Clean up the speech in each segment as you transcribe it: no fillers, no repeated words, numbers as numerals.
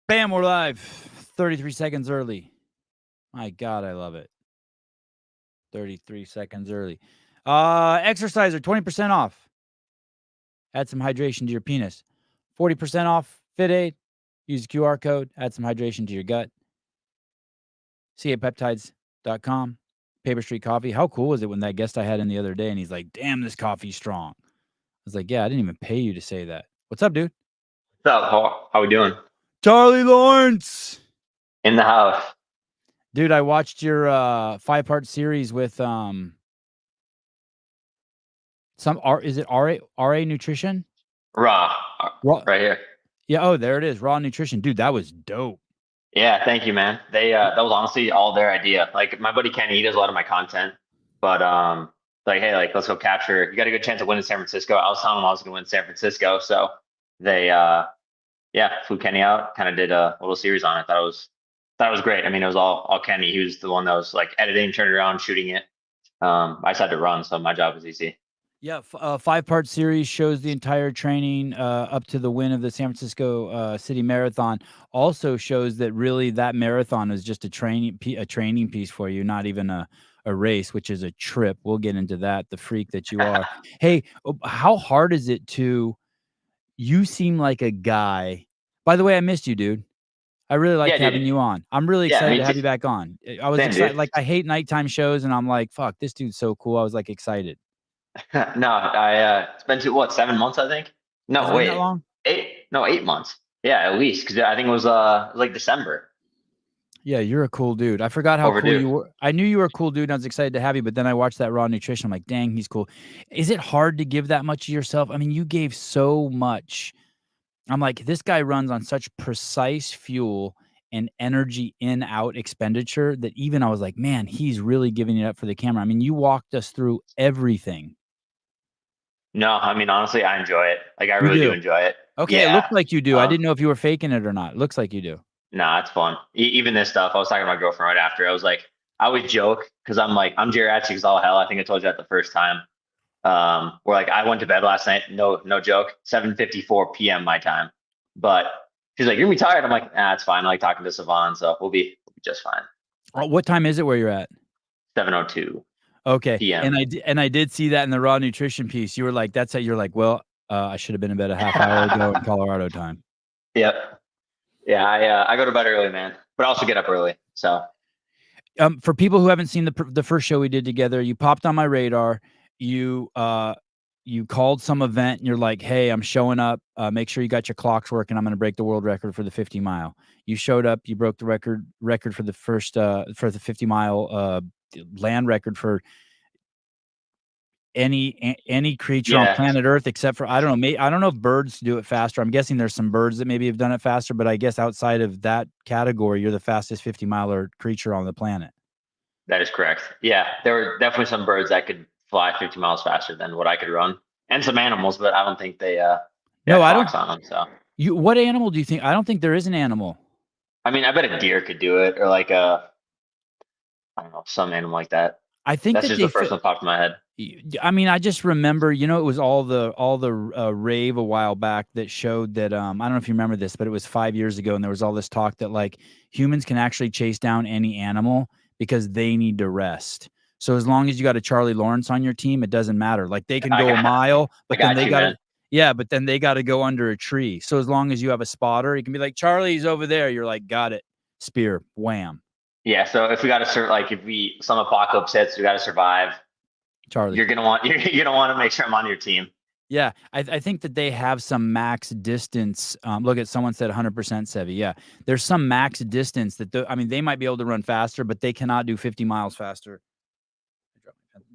Bam, we're live. 33 seconds early. My God, I love it. 33 seconds early. Exerciser, 20% off. Add some hydration to your penis. 40% off Fit Aid. Use the QR code. Add some hydration to your gut. CAPeptides.com. Paper Street Coffee. How cool was it when that guest I had in the other day and he's like, damn, this coffee's strong. I was like, yeah, I didn't even pay you to say that. What's up, dude? What's up? How we doing? Charlie Lawrence. In the house. Dude, I watched your 5-part series with is it RA Nutrition? Raw. Right here. Yeah, oh, there it is. Raw Nutrition. Dude, that was dope. Yeah, thank you, man. They that was honestly all their idea. Like my buddy Kenny, he does a lot of my content. But like, hey, like let's go capture. You got a good chance of winning San Francisco. I was telling them I was gonna win San Francisco. So they flew Kenny out, kind of did a little series on it. That was great. I mean, it was all Kenny. He was the one that was like editing, turning around, shooting it. I just had to run, so my job was easy. Yeah, 5-part series shows the entire training up to the win of the San Francisco City Marathon. Also shows that really that marathon is just a training piece for you, not even a race, which is a trip. We'll get into that, the freak that you are. Hey, how hard is it you seem like a guy. By the way, I missed you, dude. I really liked having you on. I'm really excited to have you back on. I was excited. Like, I hate nighttime shows, and I'm like, fuck, this dude's so cool. I was like excited. No, it's been 7 months, I think. No, wait, that long? 8 months. Yeah, at least, because I think it was like December. Yeah, you're a cool dude. I forgot how cool you were. I knew you were a cool dude, and I was excited to have you, but then I watched that Raw Nutrition. I'm like, dang, he's cool. Is it hard to give that much of yourself? I mean, you gave so much. I'm like, this guy runs on such precise fuel and energy in-out expenditure that even I was like, man, he's really giving it up for the camera. I mean, you walked us through everything. No, I mean, honestly, I enjoy it. Like, I really do enjoy it. Okay, yeah. It looks like you do. I didn't know if you were faking it or not. It looks like you do. Nah, it's fun. Even this stuff, I was talking to my girlfriend right after. I was like, I always joke because I'm geriatric as all hell. I think I told you that the first time. Where like I went to bed last night, no joke, 7:54 p.m. my time. But she's like, "You're gonna be tired." I'm like, "Nah, it's fine. I like talking to Savon, so we'll be just fine." What time is it where you're at? 7:02. Okay. PM. And I did see that in the Raw Nutrition piece. You were like, "That's it." You're like, "Well, I should have been in bed a half hour ago in Colorado time." Yep. Yeah, I go to bed early, man, but I also get up early. So, for people who haven't seen the first show we did together, you popped on my radar. You called some event and you're like, hey, I'm showing up. Make sure you got your clocks working. I'm going to break the world record for the 50 mile. You showed up. You broke the record for the first, for the 50 mile land record for any creature on planet Earth, except for, I don't know. I don't know if birds do it faster. I'm guessing there's some birds that maybe have done it faster, but I guess outside of that category, you're the fastest 50 miler creature on the planet. That is correct. Yeah. There were definitely some birds that could fly 50 miles faster than what I could run, and some animals, but I don't think they no, I don't on them. So what animal do you think? I don't think there is an animal. I mean, I bet a deer could do it, or like I don't know, some animal like that. I think that's just the first one popped in my head. I mean, I just remember, it was all the rave a while back that showed that I don't know if you remember this, but it was 5 years ago, and there was all this talk that like humans can actually chase down any animal because they need to rest. So as long as you got a Charlie Lawrence on your team, it doesn't matter. Like they can go a mile, but then they got to go under a tree. So as long as you have a spotter, you can be like, Charlie's over there. You're like, got it. Spear, wham. Yeah. So if we got to like if some apocalypse hits, we got to survive. Charlie, you're gonna want to make sure I'm on your team. Yeah, I think that they have some max distance. Look at someone said 100% Sevi. Yeah, there's some max distance that they might be able to run faster, but they cannot do 50 miles faster.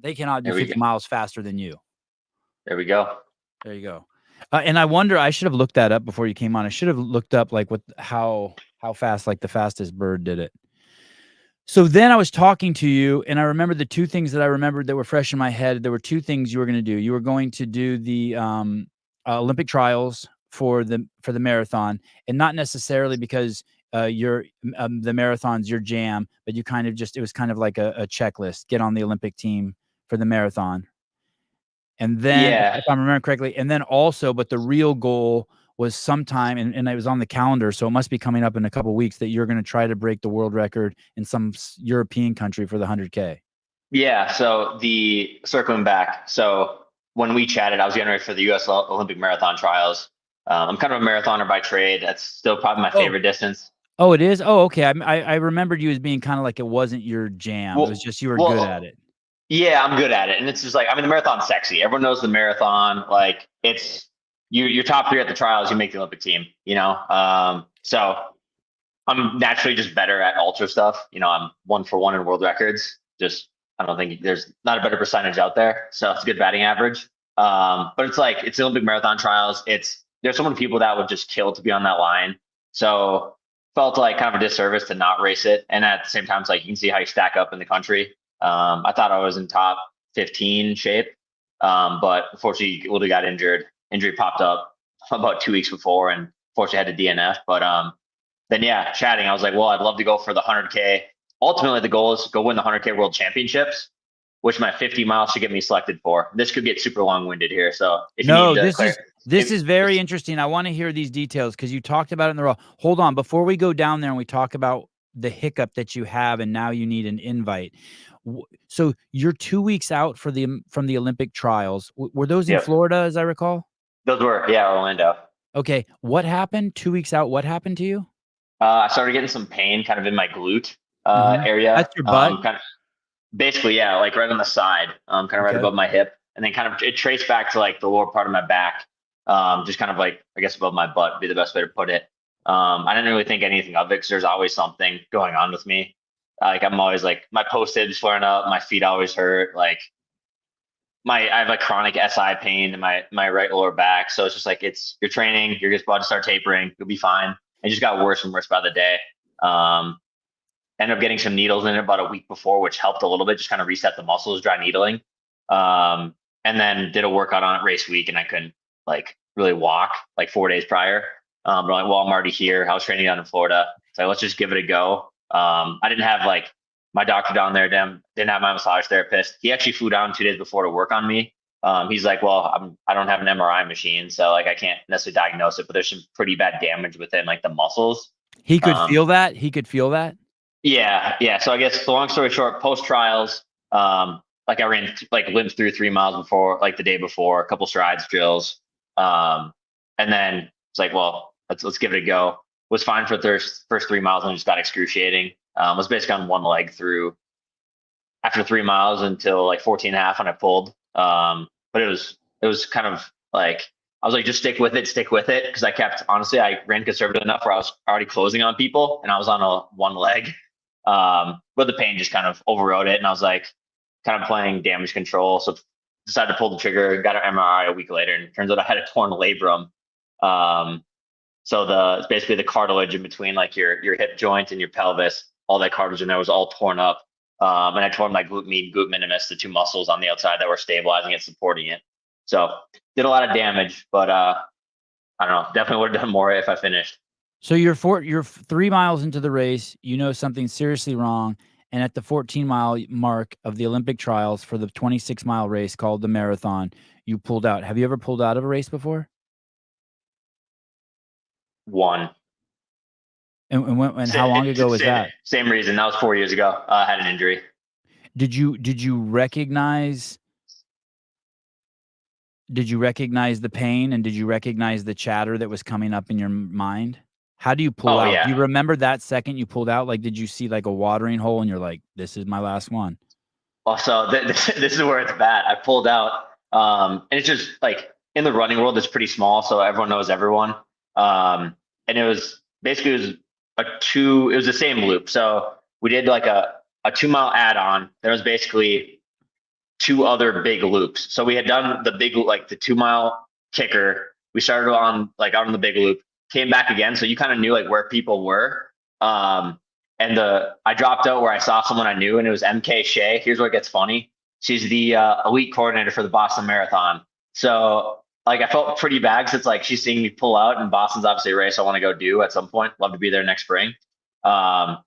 They cannot do 50 miles faster than you. There we go. There you go. And I wonder, I should have looked that up before you came on. I should have looked up like how fast like the fastest bird did it. So then I was talking to you, and I remember the two things that I remembered that were fresh in my head. There were two things you were going to do. You were going to do the Olympic trials for the marathon, and not necessarily because the marathon's your jam, but you kind of it was kind of like a checklist. Get on the Olympic team for the marathon. And then, if I remember correctly, and then also, but the real goal was sometime, and it was on the calendar, so it must be coming up in a couple of weeks, that you're going to try to break the world record in some European country for the 100K. Yeah. So the circling back. So when we chatted, I was getting ready for the U.S. Olympic marathon trials. I'm kind of a marathoner by trade. That's still probably my favorite distance. Oh, it is? Oh, okay. I remembered you as being kind of like it wasn't your jam. It was Well, just you were good at well, it. yeah, I'm good at it, and it's just like, I mean, the marathon's sexy. Everyone knows the marathon. Like, it's you're top three at the trials, you make the Olympic team. So I'm naturally just better at ultra stuff. I'm 1 for 1 in world records. Just, I don't think there's not a better percentage out there. So it's a good batting average. But it's like, it's the Olympic marathon trials. There's so many people that would just kill to be on that line. So felt like kind of a disservice to not race it. And at the same time, it's like, you can see how you stack up in the country. I thought I was in top 15 shape. But unfortunately, would have got injured. Injury popped up about 2 weeks before, and fortunately had to DNF. But then yeah, chatting, I was like, well, I'd love to go for the 100K. Ultimately, the goal is to go win the 100K World Championships, which my 50 miles should get me selected for. This could get super long-winded here, so if you need to this is very interesting. I want to hear these details because you talked about it in the raw. Hold on, before we go down there and we talk about the hiccup that you have, and now you need an invite. So you're 2 weeks out from the Olympic trials. Were those in Florida, as I recall? Those were, yeah, Orlando. Okay, what happened 2 weeks out? What happened to you? I started getting some pain kind of in my glute area. That's your butt? Kind of, basically, yeah, like right on the side, kind of right above my hip, and then kind of it traced back to like the lower part of my back, just kind of like, I guess, above my butt would be the best way to put it. I didn't really think anything of it because there's always something going on with me. Like, I'm always like, my post-its flaring up, my feet always hurt. Like, I have like chronic SI pain in my right lower back. So it's just like, you're training, you're just about to start tapering, you'll be fine. It just got worse and worse by the day. Ended up getting some needles in it about a week before, which helped a little bit, just kind of reset the muscles, dry needling. And then did a workout on it race week, and I couldn't like really walk like 4 days prior. But I'm like, well, I'm already here. I was training down in Florida, so let's just give it a go. I didn't have like my doctor down there, didn't have my massage therapist. He actually flew down 2 days before to work on me. He's like, well, I don't have an MRI machine, so like I can't necessarily diagnose it, but there's some pretty bad damage within like the muscles. He could feel that. He could feel that. Yeah. So I guess the long story short, post trials, like I ran like limped through 3 miles before, like the day before, a couple strides, drills, and then it's like, well, let's give it a go. Was fine for the first 3 miles, and just got excruciating. Was basically on one leg through after 3 miles until like 14 and a half when I pulled. But it was kind of like, I was like, just stick with it. Cause I ran conservative enough where I was already closing on people and I was on one leg. But the pain just kind of overrode it. And I was like kind of playing damage control. So decided to pull the trigger, got an MRI a week later, and it turns out I had a torn labrum. So it's basically the cartilage in between like your hip joint and your pelvis, all that cartilage in there was all torn up. And I tore my glute med, glute minimus, the two muscles on the outside that were stabilizing it, supporting it. So did a lot of damage, but I don't know, definitely would have done more if I finished. So you're 3 miles into the race, you know something's seriously wrong, and at the 14-mile mark of the Olympic trials for the 26-mile race called the marathon, you pulled out. Have you ever pulled out of a race before? One. And how long ago was that? Same reason. That was 4 years ago. I had an injury. Did you recognize the pain, and did you recognize the chatter that was coming up in your mind? How do you pull out? Yeah. Do you remember that second you pulled out? Like, did you see like a watering hole and you're like, this is my last one? Also, this is where it's bad. I pulled out, and it's just like in the running world, it's pretty small, so everyone knows everyone. And it was basically it was the same loop. So we did like a 2 mile add-on. There was basically two other big loops. So we had done the big, like the 2 mile kicker. We started on like out on the big loop, came back again. So you kind of knew like where people were. And I dropped out where I saw someone I knew, and it was MK Shea. Here's where it gets funny. She's the elite coordinator for the Boston Marathon. So like I felt pretty bad because it's like she's seeing me pull out, and Boston's obviously a race I want to go do at some point. Love to be there next spring.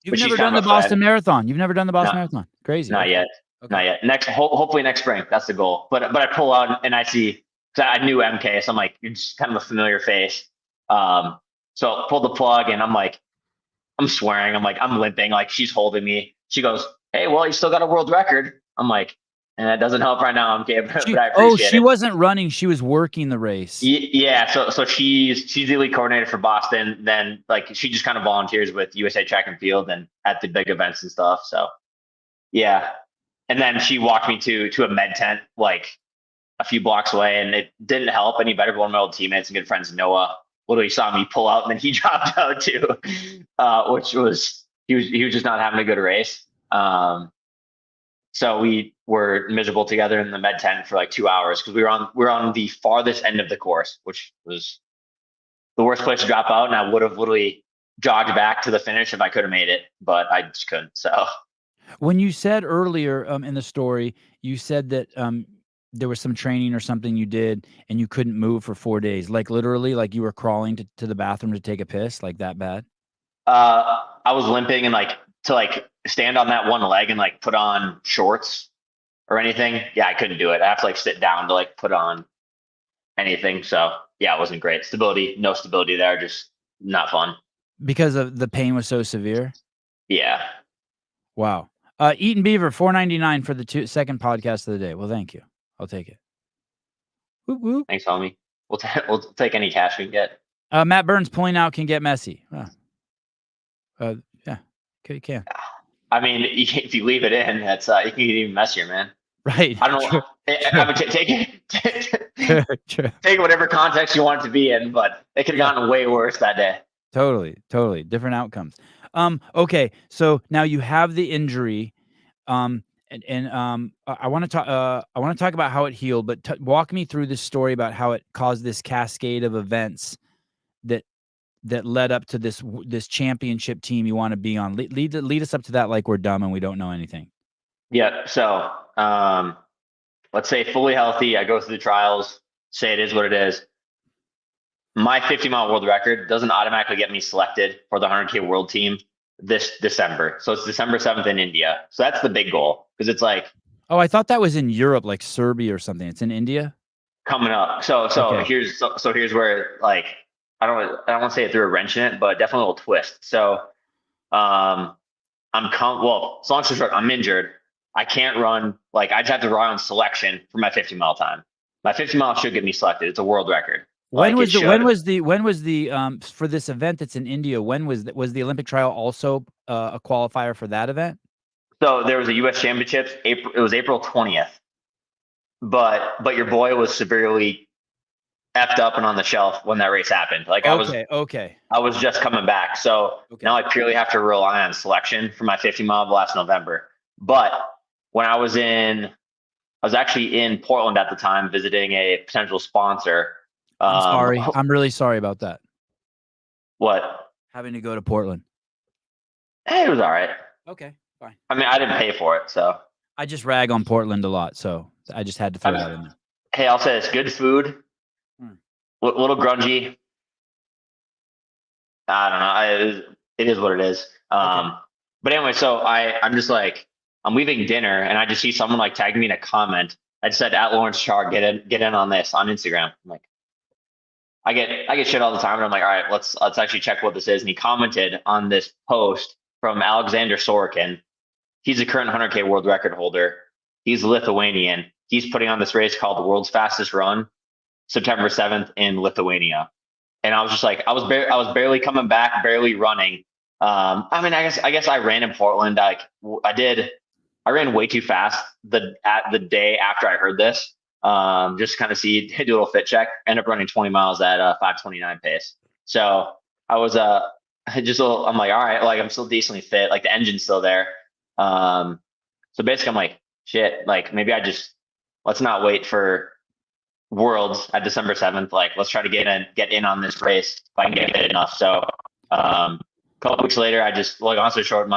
You've never done the Boston Marathon. You've never done the Boston Marathon. Crazy. Not yet. Okay. Not yet. Hopefully next spring. That's the goal. But I pull out and I see, because I knew MK, so I'm like, you're just kind of a familiar face. So pulled the plug and I'm swearing. I'm limping. Like she's holding me. She goes, "Hey, well, you still got a world record." I'm like, and that doesn't help right now. I'm okay, but I appreciate She it. wasn't running, she was working the race. Yeah, so she's the lead coordinator for Boston. Then like she just kind of volunteers with USA Track and Field and at the big events and stuff. So yeah, and then she walked me to a med tent like a few blocks away, and it didn't help any better. One of my old teammates and good friends, Noah, literally saw me pull out, and then he dropped out too, which was he was just not having a good race. So we were miserable together in the med tent for like 2 hours because we were on the farthest end of the course, which was the worst place to drop out. And I would have literally jogged back to the finish if I could have made it, but I just couldn't. So When you said earlier in the story, you said that there was some training or something you did and you couldn't move for 4 days, like literally, like you were crawling to the bathroom to take a piss, like that bad. I was limping and like to like stand on that one leg and like put on shorts or anything. Yeah, I couldn't do it. I have to like sit down to like put on anything. So yeah, it wasn't great. Stability, no stability there, just not fun. Because of the pain was so severe. Yeah. Wow. Eaton Beaver, $4.99 for the second podcast of the day. Well, thank you. I'll take it. Whoop, whoop. Thanks, homie. We'll take any cash we can get. Matt Burns pulling out can get messy. Yeah, you can. I mean, if you leave it in, that's you can get even messier, man. Right. I don't know. I would take it. Take whatever context you want it to be in, but it could have gotten way worse that day. Totally different outcomes. Okay, so now you have the injury, and I want to talk. I want to talk about how it healed, but walk me through this story about how it caused this cascade of events that led up to this championship team you want to be on. Lead us up to that like we're dumb and we don't know anything. Yeah. So let's say fully healthy. I go through the trials. Say it is what it is. My 50-mile world record doesn't automatically get me selected for the 100K world team this December. So it's December 7th in India. So that's the big goal because it's like. Oh, I thought that was in Europe, like Serbia or something. It's in India coming up. So okay. here's where like I don't want to say it threw a wrench in it, but definitely a little twist. So well, as long as short, I'm injured. I can't run. Like I just have to rely on selection for my 50-mile time. My 50-mile should get me selected. It's a world record. When was the for this event that's in India? When was the Olympic trial also a qualifier for that event? So there was a U.S. Championships. It was April 20th. But your boy was severely effed up and on the shelf when that race happened. Like I was just coming back. So now I purely have to rely on selection for my 50-mile last November. But when I was actually in Portland at the time visiting a potential sponsor. I'm sorry. I'm really sorry about that. What? Having to go to Portland. Hey, it was all right. Okay, fine. I mean, I didn't pay for it, so. I just rag on Portland a lot, so I just had to throw that in there. Hey, I'll say it's good food. Little grungy. I don't know. It is what it is. But anyway, so I'm just like, I'm leaving dinner and I just see someone like tag me in a comment. I just said at Lawrence Char, get in on this on Instagram. I'm like, I get shit all the time, and I'm like, all right, let's actually check what this is. And he commented on this post from Alexander Sorokin. He's a current 100K world record holder. He's Lithuanian. He's putting on this race called the World's Fastest Run, September 7th in Lithuania. And I was just like, I was barely coming back, barely running. I mean, I guess I ran in Portland. I ran way too fast the day after I heard this. Just kind of do a little fit check. End up running 20 miles at 5:29 pace. So I was I'm like, all right, like I'm still decently fit. Like the engine's still there. So basically I'm like, shit, like maybe let's not wait for Worlds at December 7th. Like let's try to get in on this race if I can get fit enough. So a couple weeks later, I just like honestly talked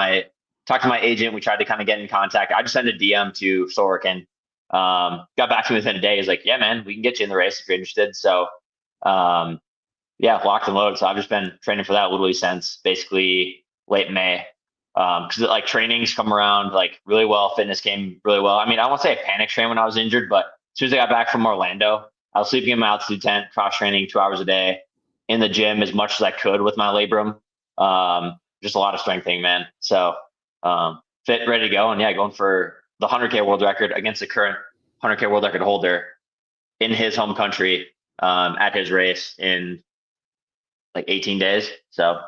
to my agent. We tried to kind of get in contact. I just sent a DM to Sorokin. Got back to me within a day. He's like, yeah, man, we can get you in the race if you're interested. So, yeah, locked and loaded. So I've just been training for that literally since basically late May. Cause like trainings come around like really well. Fitness came really well. I mean, I won't say I panic trained when I was injured, but as soon as I got back from Orlando, I was sleeping in my altitude tent, cross training 2 hours a day in the gym as much as I could with my labrum. Just a lot of strengthening, man. So fit, ready to go, and yeah, going for the 100K world record against the current 100K world record holder in his home country at his race in like 18 days. So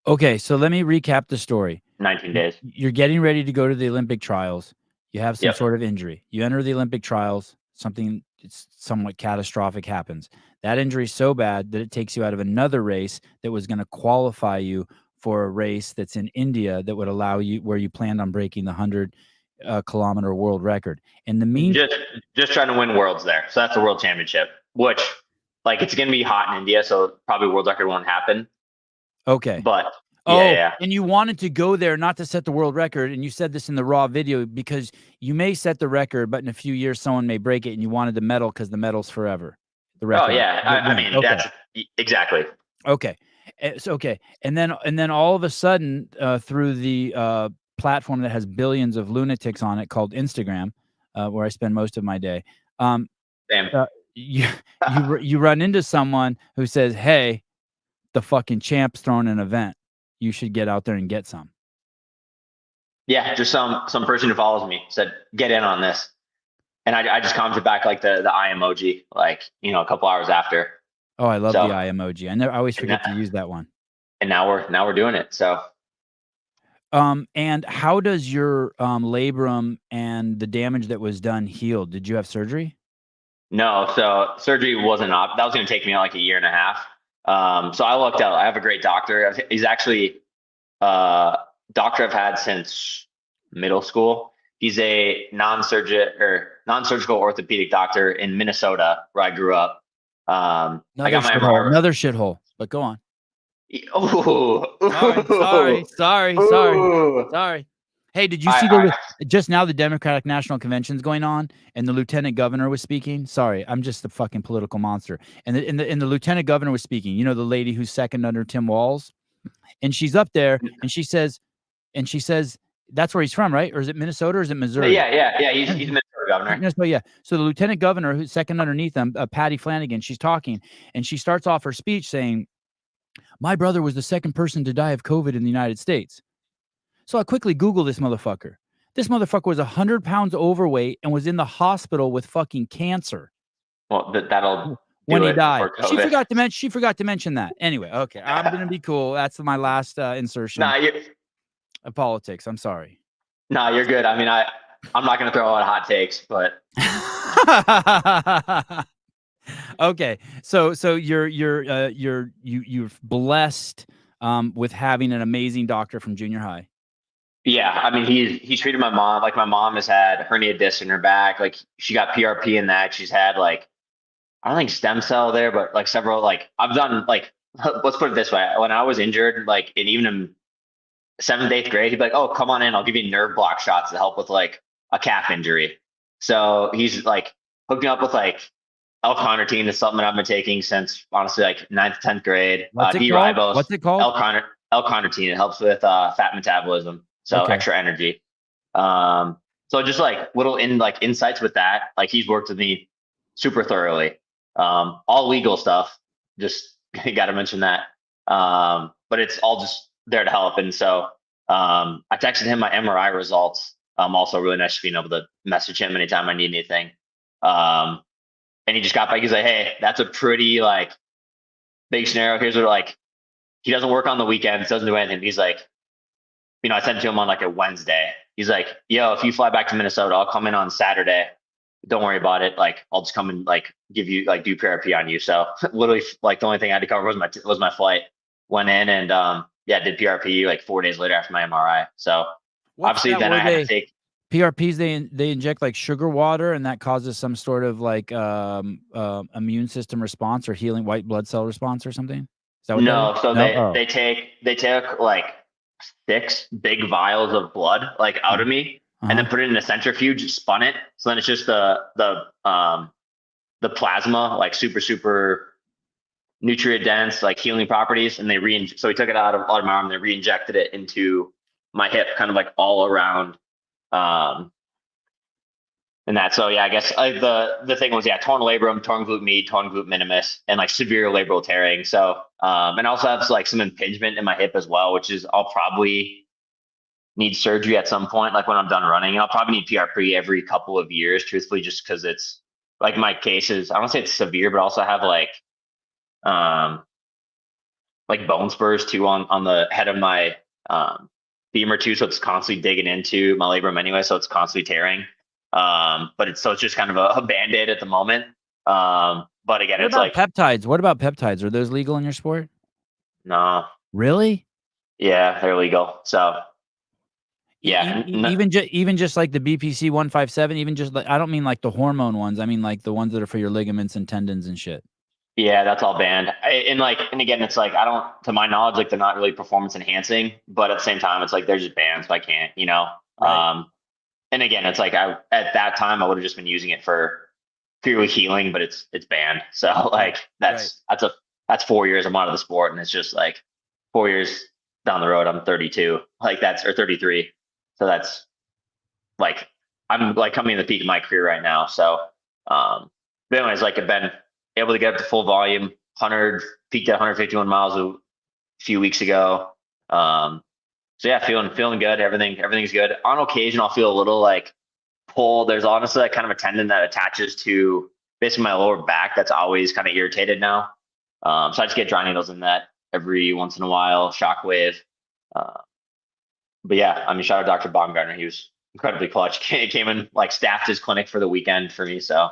Okay, so let me recap the story. 19 days. You're getting ready to go to the Olympic trials. You have some Yep. sort of injury. You enter the Olympic trials, something somewhat catastrophic happens. That injury is so bad that it takes you out of another race that was going to qualify you for a race that's in India that would allow you, where you planned on breaking the 100-kilometer world record. In the meantime, Just trying to win worlds there. So that's the world championship, which like it's gonna be hot in India, so probably world record won't happen. okay. But yeah. And you wanted to go there not to set the world record, and you said this in the raw video because you may set the record, but in a few years someone may break it, and you wanted the medal because the medal's forever. The record. Oh yeah, I mean okay. That's exactly. Okay, so okay, and then all of a sudden, through the platform that has billions of lunatics on it called Instagram, where I spend most of my day, you run into someone who says, "Hey, the fucking champ's throwing an event. You should get out there and get some." Yeah, just some person who follows me said, "Get in on this," and I just commented back like the eye emoji, like a couple hours after. Oh, I love the eye emoji. I always forget to use that one. And now we're doing it. So, and how does your labrum and the damage that was done heal? Did you have surgery? No, so surgery wasn't up. That was going to take me like a year and a half. So I looked out. I have a great doctor. He's actually doctor I've had since middle school. He's a non-surgical orthopedic doctor in Minnesota, where I grew up. I got my MRI. Another shithole, but go on. Oh, Sorry. Hey, did you see just now the Democratic National Convention's going on, and the lieutenant governor was speaking? Sorry, I'm just the fucking political monster. And the lieutenant governor was speaking. You know, the lady who's second under Tim Walz, and she's up there, and she says, that's where he's from, right? Or is it Minnesota or is it Missouri? Yeah. He's Minnesota governor. Minnesota, yeah. So the lieutenant governor, who's second underneath him, Patty Flanagan, she's talking, and she starts off her speech saying, "My brother was the second person to die of COVID in the United States." So I quickly Googled this motherfucker. This motherfucker was 100 pounds overweight and was in the hospital with fucking cancer. Well, that'll when he died. She forgot to mention that. Anyway, okay, I'm gonna be cool. That's my last insertion. Of politics. I'm sorry. No, you're good. I mean, I'm not gonna throw a lot of hot takes, but okay. So you're blessed with having an amazing doctor from junior high. Yeah, I mean, he's treated my mom. Like, my mom has had herniated disc in her back. Like, she got PRP in that. She's had like, I don't think stem cell there, but like several, like I've done like, let's put it this way. When I was injured, like even in 7th, 8th grade, he'd be like, "Oh, come on in. I'll give you nerve block shots to help with like a calf injury." So he's like hooked me up with like L-carnitine. Is something I've been taking since honestly like 9th, 10th grade. D-ribose. What's it called? L-carnitine. It helps with fat metabolism. So extra energy. So just like little insights with that. Like, he's worked with me super thoroughly. All legal stuff. Just got to mention that. But it's all just there to help. And so I texted him my MRI results. Also really nice being able to message him anytime I need anything. And he just got back. He's like, "Hey, that's a pretty like big scenario. Here's what, like, he doesn't work on the weekends, doesn't do anything." He's like, I sent it to him on like a Wednesday. He's like, "Yo, if you fly back to Minnesota, I'll come in on Saturday. Don't worry about it. Like, I'll just come and like give you like do PRP on you." So literally, like, the only thing I had to cover was my flight. Went in and did PRP like 4 days later after my MRI. So obviously then I had to take PRPs. They inject like sugar water, and that causes some sort of like immune system response or healing white blood cell response or something. Is that what no? So they took like 6 big vials of blood like out of me, and then put it in a centrifuge, spun it. So then it's just the plasma, like super nutrient dense, like healing properties. And so he took it out of my arm, and they re-injected it into my hip, kind of like all around. And that, so yeah, I guess the thing was, torn labrum, torn glute med, torn glute minimus, and like severe labral tearing. So And I also have like some impingement in my hip as well, which is I'll probably need surgery at some point, like when I'm done running. And I'll probably need PRP every couple of years, truthfully, just because it's like my case is, I don't say it's severe, but I also have um, like bone spurs too on the head of my femur too. So it's constantly digging into my labrum anyway. So it's constantly tearing. But it's just kind of a band-aid at the moment. But again, What it's about like, peptides? What about peptides? Are those legal in your sport? no, Really? yeah, they're legal. So yeah, Even just like the BPC 157, even just like, I don't mean like the hormone ones. I mean like the ones that are for your ligaments and tendons and shit. yeah, that's all banned. And again, it's like, I don't, to my knowledge, like they're not really performance enhancing, but at the same time, it's like, they're just banned. So I can't, Right. And again, it's like at that time I would have just been using it for purely healing, but it's banned. So Right. like Right. that's 4 years I'm out of the sport, and it's just like 4 years down the road I'm 32, like that's or 33. So that's like I'm like coming to the peak of my career right now. So but anyways, like I've been able to get up to full volume, 100 peaked at 151 miles a few weeks ago. So yeah, feeling good. Everything's good. On occasion, I'll feel a little like pull. There's honestly like kind of a tendon that attaches to basically my lower back that's always kind of irritated now. So I just get dry needles in that every once in a while, shockwave. Uh, but yeah, I mean, shout out Dr. Baumgartner. He was incredibly clutch. Came in like staffed his clinic for the weekend for me. So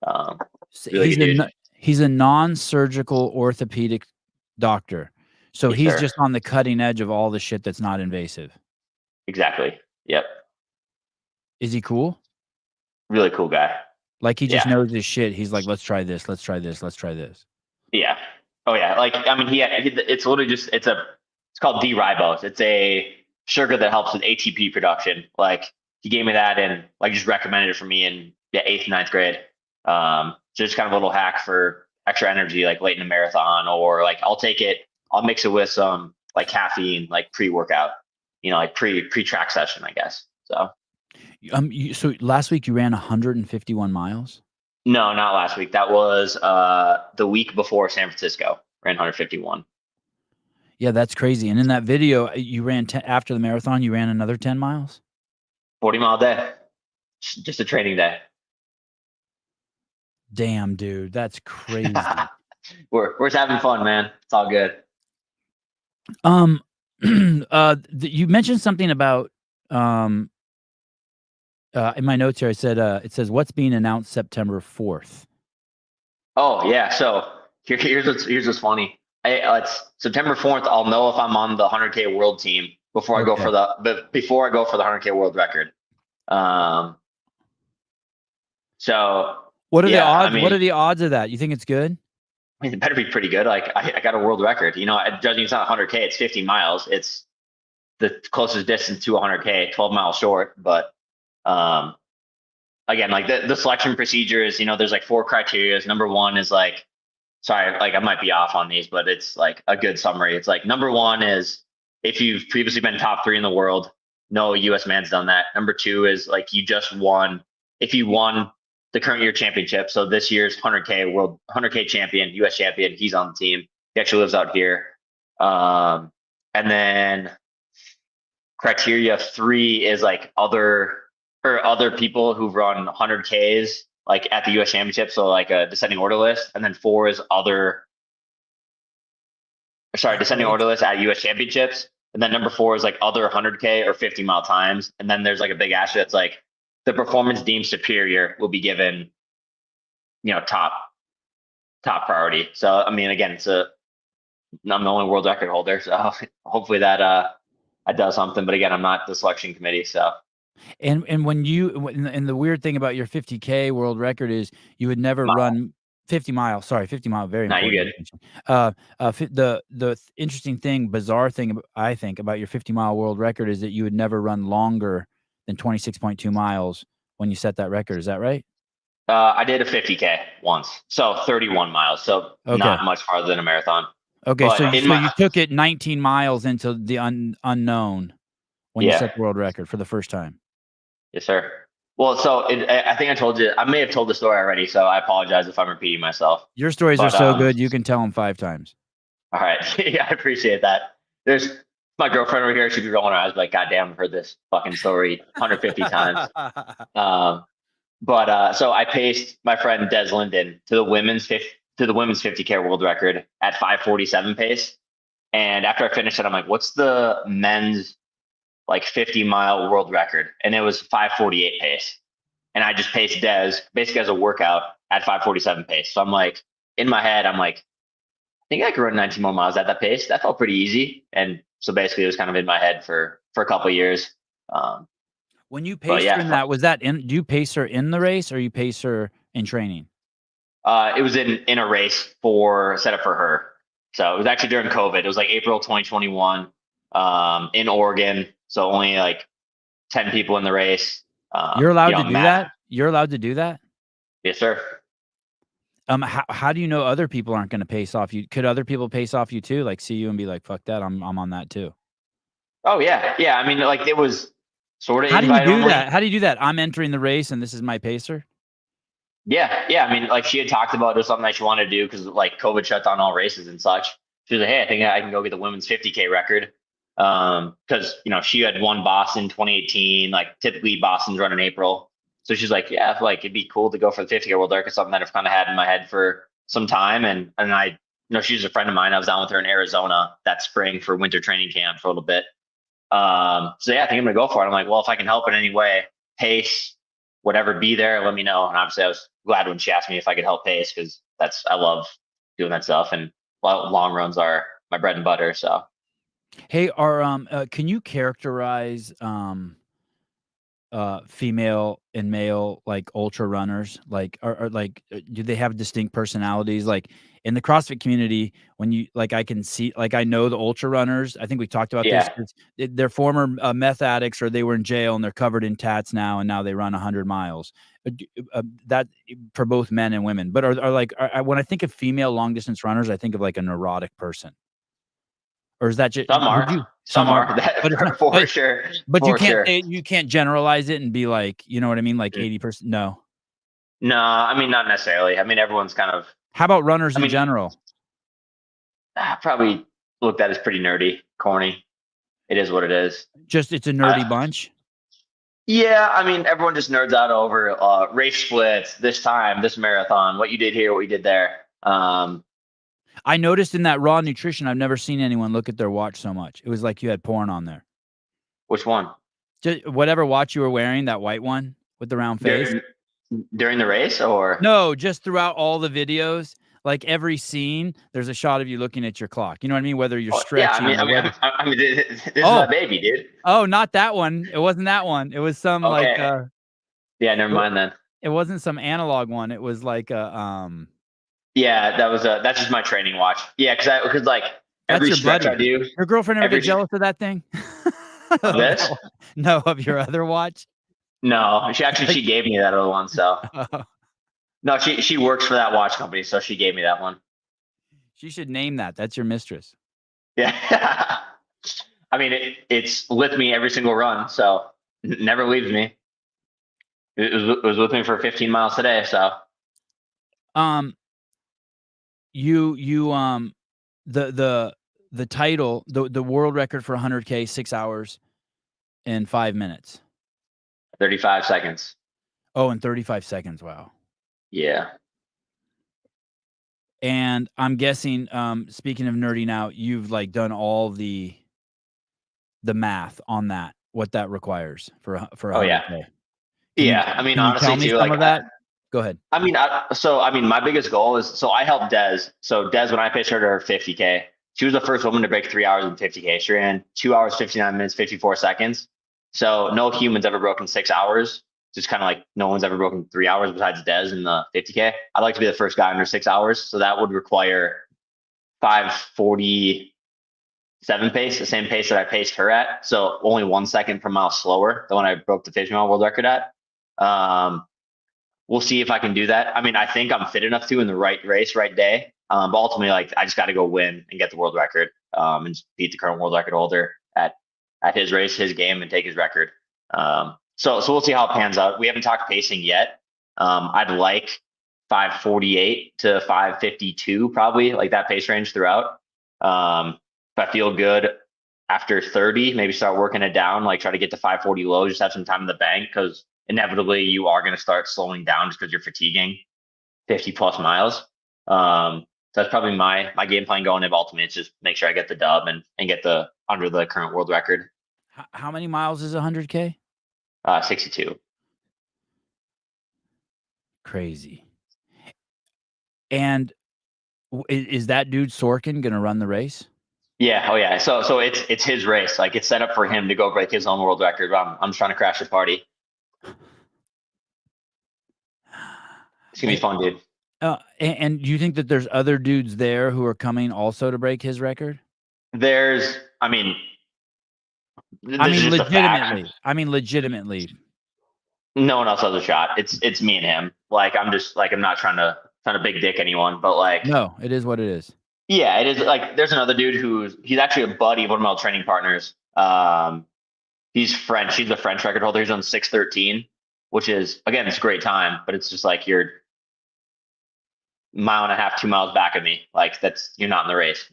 um, So really good dude. he's a non-surgical orthopedic doctor. So Yes, he's sir. just on the cutting edge of all the shit that's not invasive. Exactly. Yep. Is he cool? Really cool guy. Like he just Yeah. knows his shit. He's like, let's try this, let's try this, let's try this. Yeah. Oh yeah. Like I mean, it's literally just it's called D-ribose. It's a sugar that helps with ATP production. Like he gave me that and like just recommended it for me in the eighth, ninth grade. So just kind of a little hack for extra energy, like late in a marathon, or like I'll take it, I'll mix it with some like caffeine, like pre-workout, like pre-track session, I guess. So So last week you ran 151 miles. no, not last week. That was the week before San Francisco. Ran 151. Yeah, that's crazy. And in that video, you ran after the marathon. You ran another 10 miles. 40-mile day. Just a training day. Damn, dude, that's crazy. We're just having fun, man. It's all good. You mentioned something about in my notes here. I said it says what's being announced September 4th. Oh yeah. So here's what's funny. It's September 4th. I'll know if I'm on the 100K world team before I go for the 100K world record. So what are the odds? I mean, what are the odds of that? You think it's good? I mean, it better be pretty good. Like I got a world record. Judging it's not 100K, it's 50 miles. It's the closest distance to 100K, 12 miles short. But again, like the selection procedure is, there's like 4 criteria. Number one is like, sorry, like I might be off on these, but it's like a good summary. It's like number one is if you've previously been top 3 in the world, no US man's done that. Number 2 is like you just won. If you won the current year championship, so this year's 100K champion, US champion, he's on the team. He actually lives out here. And then criteria 3 is like other people who've run 100Ks like at the US championship. So like a descending order list. And then 4 is descending order list at US championships. And then number 4 is like other 100K or 50-mile times. And then there's like a big asterisk that's like the performance deemed superior will be given, top priority. So, I mean, again, I'm the only world record holder. So hopefully that does something. But again, I'm not the selection committee. So. And when and the weird thing about your 50K world record is you would never run 50 miles. Sorry, 50 mile. Very important. The interesting thing, bizarre thing, I think about your 50-mile world record is that you would never run longer than 26.2 miles when you set that record. Is that right? I did a 50K once, so 31 miles. So not much farther than a marathon. Okay, so you took it 19 miles into the unknown when you set the world record for the first time. Yes, sir. Well, so I think I told you, I may have told the story already, so I apologize if I'm repeating myself. Your stories are so good, you can tell them 5 times. All right. Yeah, I appreciate that. There's my girlfriend over here. She'd be rolling her eyes like, God damn, I've heard this fucking story 150 times. Um, but so I paced my friend Des Linden to the women's 50K world record at 5:47 pace. And after I finished it, I'm like, what's the men's like 50-mile world record? And it was 5:48 pace. And I just paced Des basically as a workout at 5:47 pace. So I'm like, in my head, I'm like, I think I could run 19 more miles at that pace. That felt pretty easy. And so basically, it was kind of in my head for a couple of years. Um, When you but paced her in yeah, that, was that in? Do you pace her in the race or you pace her in training? it was in a race for set up for her. So it was actually during COVID. It was like April 2021 in Oregon. So only like 10 people in the race. You're allowed to do Matt. that? You're allowed to do that? Yes, sir. How do you know other people aren't gonna pace off you? Could other people pace off you too? Like, see you and be like, "Fuck that, I'm on that too." Oh yeah, yeah. I mean, like it was sort of How do you invite do only. that? How do you do that? I'm entering the race and this is my pacer? Yeah, yeah. I mean, like she had talked about it was something that she wanted to do because like COVID shut down all races and such. She was like, "Hey, I think I can go get the women's 50K record." Because she had won Boston 2018. Like typically Boston's run in April, so she's like, "Yeah, like it'd be cool to go for the 50K World Record." Something that I've kind of had in my head for some time, and I, she's a friend of mine. I was down with her in Arizona that spring for winter training camp for a little bit. So yeah, I think I'm gonna go for it. I'm like, well, if I can help in any way, pace, whatever, be there, let me know. And obviously, I was glad when she asked me if I could help pace because I love doing that stuff, and long runs are my bread and butter. So Hey, can you characterize female and male like ultra runners? Like are like do they have distinct personalities? Like in the CrossFit community, when you like I can see like I know the ultra runners. I think we talked about this. yeah, They're former meth addicts or they were in jail and they're covered in tats now and now they run 100 miles. That for both men and women. But when I think of female long distance runners, I think of like a neurotic person. Or is that just some would are, you some some are, are that but it's not for sure, but for sure. you can't generalize it and be like, you know what I mean? Like Mm. 80%. No. No, I mean not necessarily. I mean everyone's kind of. How about runners I in mean, general? probably looked at as pretty nerdy, corny. It is what it is. Just it's a nerdy bunch. Yeah, I mean, everyone just nerds out over race splits, this time, this marathon, what you did here, what you did there. I noticed in that raw nutrition, I've never seen anyone look at their watch so much. It was like you had porn on there. Which one? Just whatever watch you were wearing, that white one with the round face. During the race, or No, just throughout all the videos, like every scene, there's a shot of you looking at your clock. You know what I mean? Whether you're yeah, I stretching mean, or whether. this is Oh, my baby, dude. oh, not that one. It wasn't that one. It was some like Okay, yeah, never mind then. it wasn't some analog one. It was like a Yeah, that's just my training watch. Yeah, because like That's every your stretch buddy. I do, Your girlfriend ever every get jealous of that thing? of Of that this. one? No, of your other watch? No, she gave me that other one. So Oh, no, she works for that watch company, so she gave me that one. she should name that. That's your mistress. Yeah. I mean, it's with me every single run, so never leaves me. It was with me for 15 miles today. So Um, you the title, the world record for 100K, 6 hours and 5 minutes. 35 seconds. Oh, and 35 seconds. Wow. Yeah. And I'm guessing, speaking of nerding out, you've like done all the math on that, what that requires for Oh 100K. yeah. Yeah. I mean, Can you honestly, tell me too. some Like, of that? Go ahead. I mean, my biggest goal is so I helped Des. So Des, when I pitched her to her 50K, she was the first woman to break 3 hours in 50K. She ran 2 hours, 59 minutes, 54 seconds. So no human's ever broken 6 hours. Just kind of like no one's ever broken 3 hours besides Des in the 50K. I'd like to be the first guy under 6 hours. So that would require 5:47 pace, the same pace that I paced her at. So only 1 second per mile slower than when I broke the 50-mile world record at. We'll see if I can do that. I mean, I think I'm fit enough to in the right race, right day. But ultimately, like I just got to go win and get the world record, and beat the current world record holder at his race, his game, and take his record. So we'll see how it pans out. We haven't talked pacing yet. I'd like 5:48 to 5:52, probably like that pace range throughout. If I feel good after 30, maybe start working it down, like try to get to 540 low, just have some time in the bank because inevitably you are going to start slowing down just because you're fatiguing 50 plus miles. So that's probably my game plan going into ultimate. It's just make sure I get the dub and get the under the current world record. How many miles is 100K? 62. Crazy. And is that dude Sorkin going to run the race? Yeah. Oh yeah. So it's his race. Like it's set up for him to go break his own world record. I'm just trying to crash the party. It's gonna be fun, dude. And do you think that there's other dudes there who are coming also to break his record? I mean, this is just a fact. Legitimately. No one else has a shot. It's me and him. Like I'm just like I'm not trying to big dick anyone, but like No, it is what it is. yeah, it is. Like there's another dude he's actually a buddy of one of my training partners. He's French. He's a French record holder. He's on 6:13, which is again it's a great time, but it's just like you're mile and a half, 2 miles back of me. Like you're not in the race,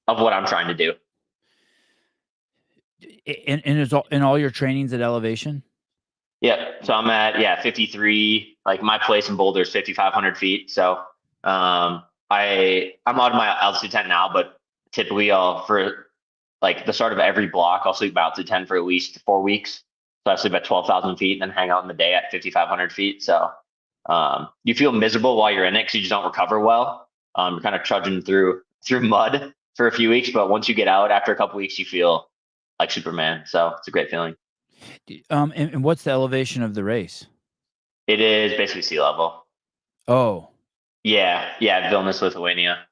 of what I'm trying to do. And is in all your trainings at elevation? Yeah. So I'm at 53. Like my place in Boulder is 5,500 feet. So I'm out of my altitude tent now, but typically for like the start of every block, I'll sleep altitude tent for at least 4 weeks. So I sleep at 12,000 feet and then hang out in the day at 5,500 feet. So you feel miserable while you're in it because you just don't recover well. You're kind of trudging through mud for a few weeks, but once you get out after a couple weeks, you feel like Superman. So it's a great feeling. And what's the elevation of the race? It is basically sea level. Oh, yeah, Vilnius, Lithuania.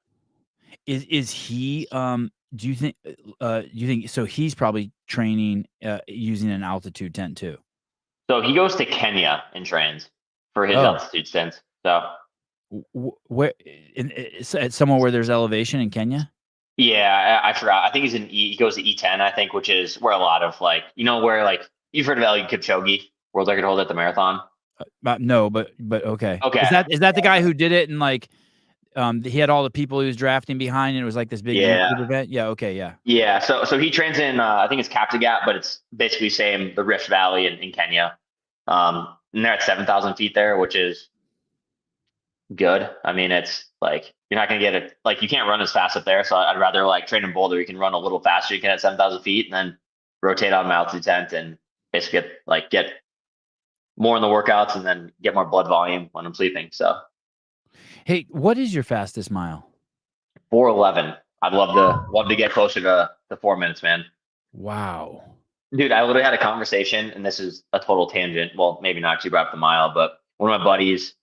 Is he? Do you think so? He's probably training using an altitude tent too. So he goes to Kenya and trains for his altitude stints. So where at somewhere where there's elevation in Kenya? Yeah, I forgot. I think he goes to E10, I think, which is where a lot of like where like you've heard of Eliud Kipchoge, world record holder at the marathon. No, but okay. Okay. Is that the guy who did it and like he had all the people he was drafting behind and it was like this big YouTube event? Yeah, okay, yeah. Yeah, so he trains in I think it's Kaptagat, but it's basically the Rift Valley in Kenya. And they're at 7,000 feet there, which is good. I mean, it's like you're not gonna get it. Like you can't run as fast up there, so I'd rather like train in Boulder. You can run a little faster. You can at 7,000 feet, and then rotate on my altitude tent and basically get more in the workouts, and then get more blood volume when I'm sleeping. So, hey, what is your fastest mile? 4:11. I'd love to get closer to the 4 minutes, man. Wow, dude, I literally had a conversation, and this is a total tangent. Well, maybe not because you brought up the mile, but one of my buddies.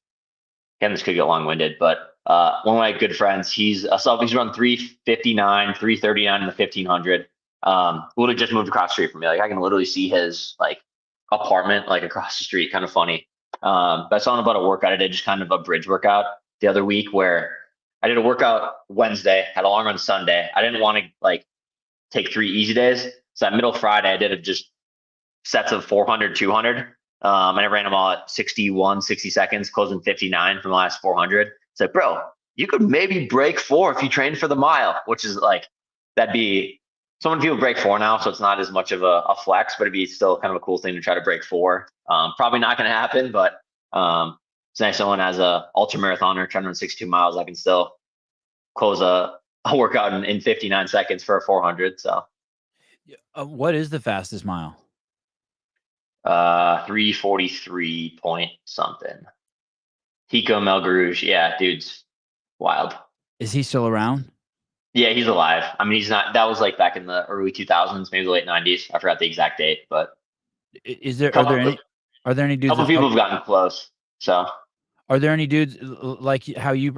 Again, this could get long-winded, but one of my good friends, he's run 3:59, 3:39 in the 1,500. Literally just moved across the street from me. Like I can literally see his like apartment like across the street. Kind of funny. But I saw him about a workout I did, just kind of a bridge workout the other week where I did a workout Wednesday, had a long run Sunday. I didn't want to like take 3 easy days. So that middle Friday, I did just sets of 400, 200. And I ran them all at 61, 60 seconds, closing 59 from the last 400. It's like, bro, you could maybe break 4 if you trained for the mile, which is like, that'd be, so many people break 4 now, so it's not as much of a flex, but it'd be still kind of a cool thing to try to break 4. Probably not going to happen, but it's nice someone as a ultra marathoner trying to run 62 miles, I can still close a workout in 59 seconds for a 400. So what is the fastest mile? 3:43 point something. Tico Melgarouge, yeah, dude's wild. Is he still around? Yeah, he's alive. I mean, he's not. That was like back in the early 2000s, maybe the late 90s. I forgot the exact date, but are there any dudes? A couple people have gotten close. So, are there any dudes like how you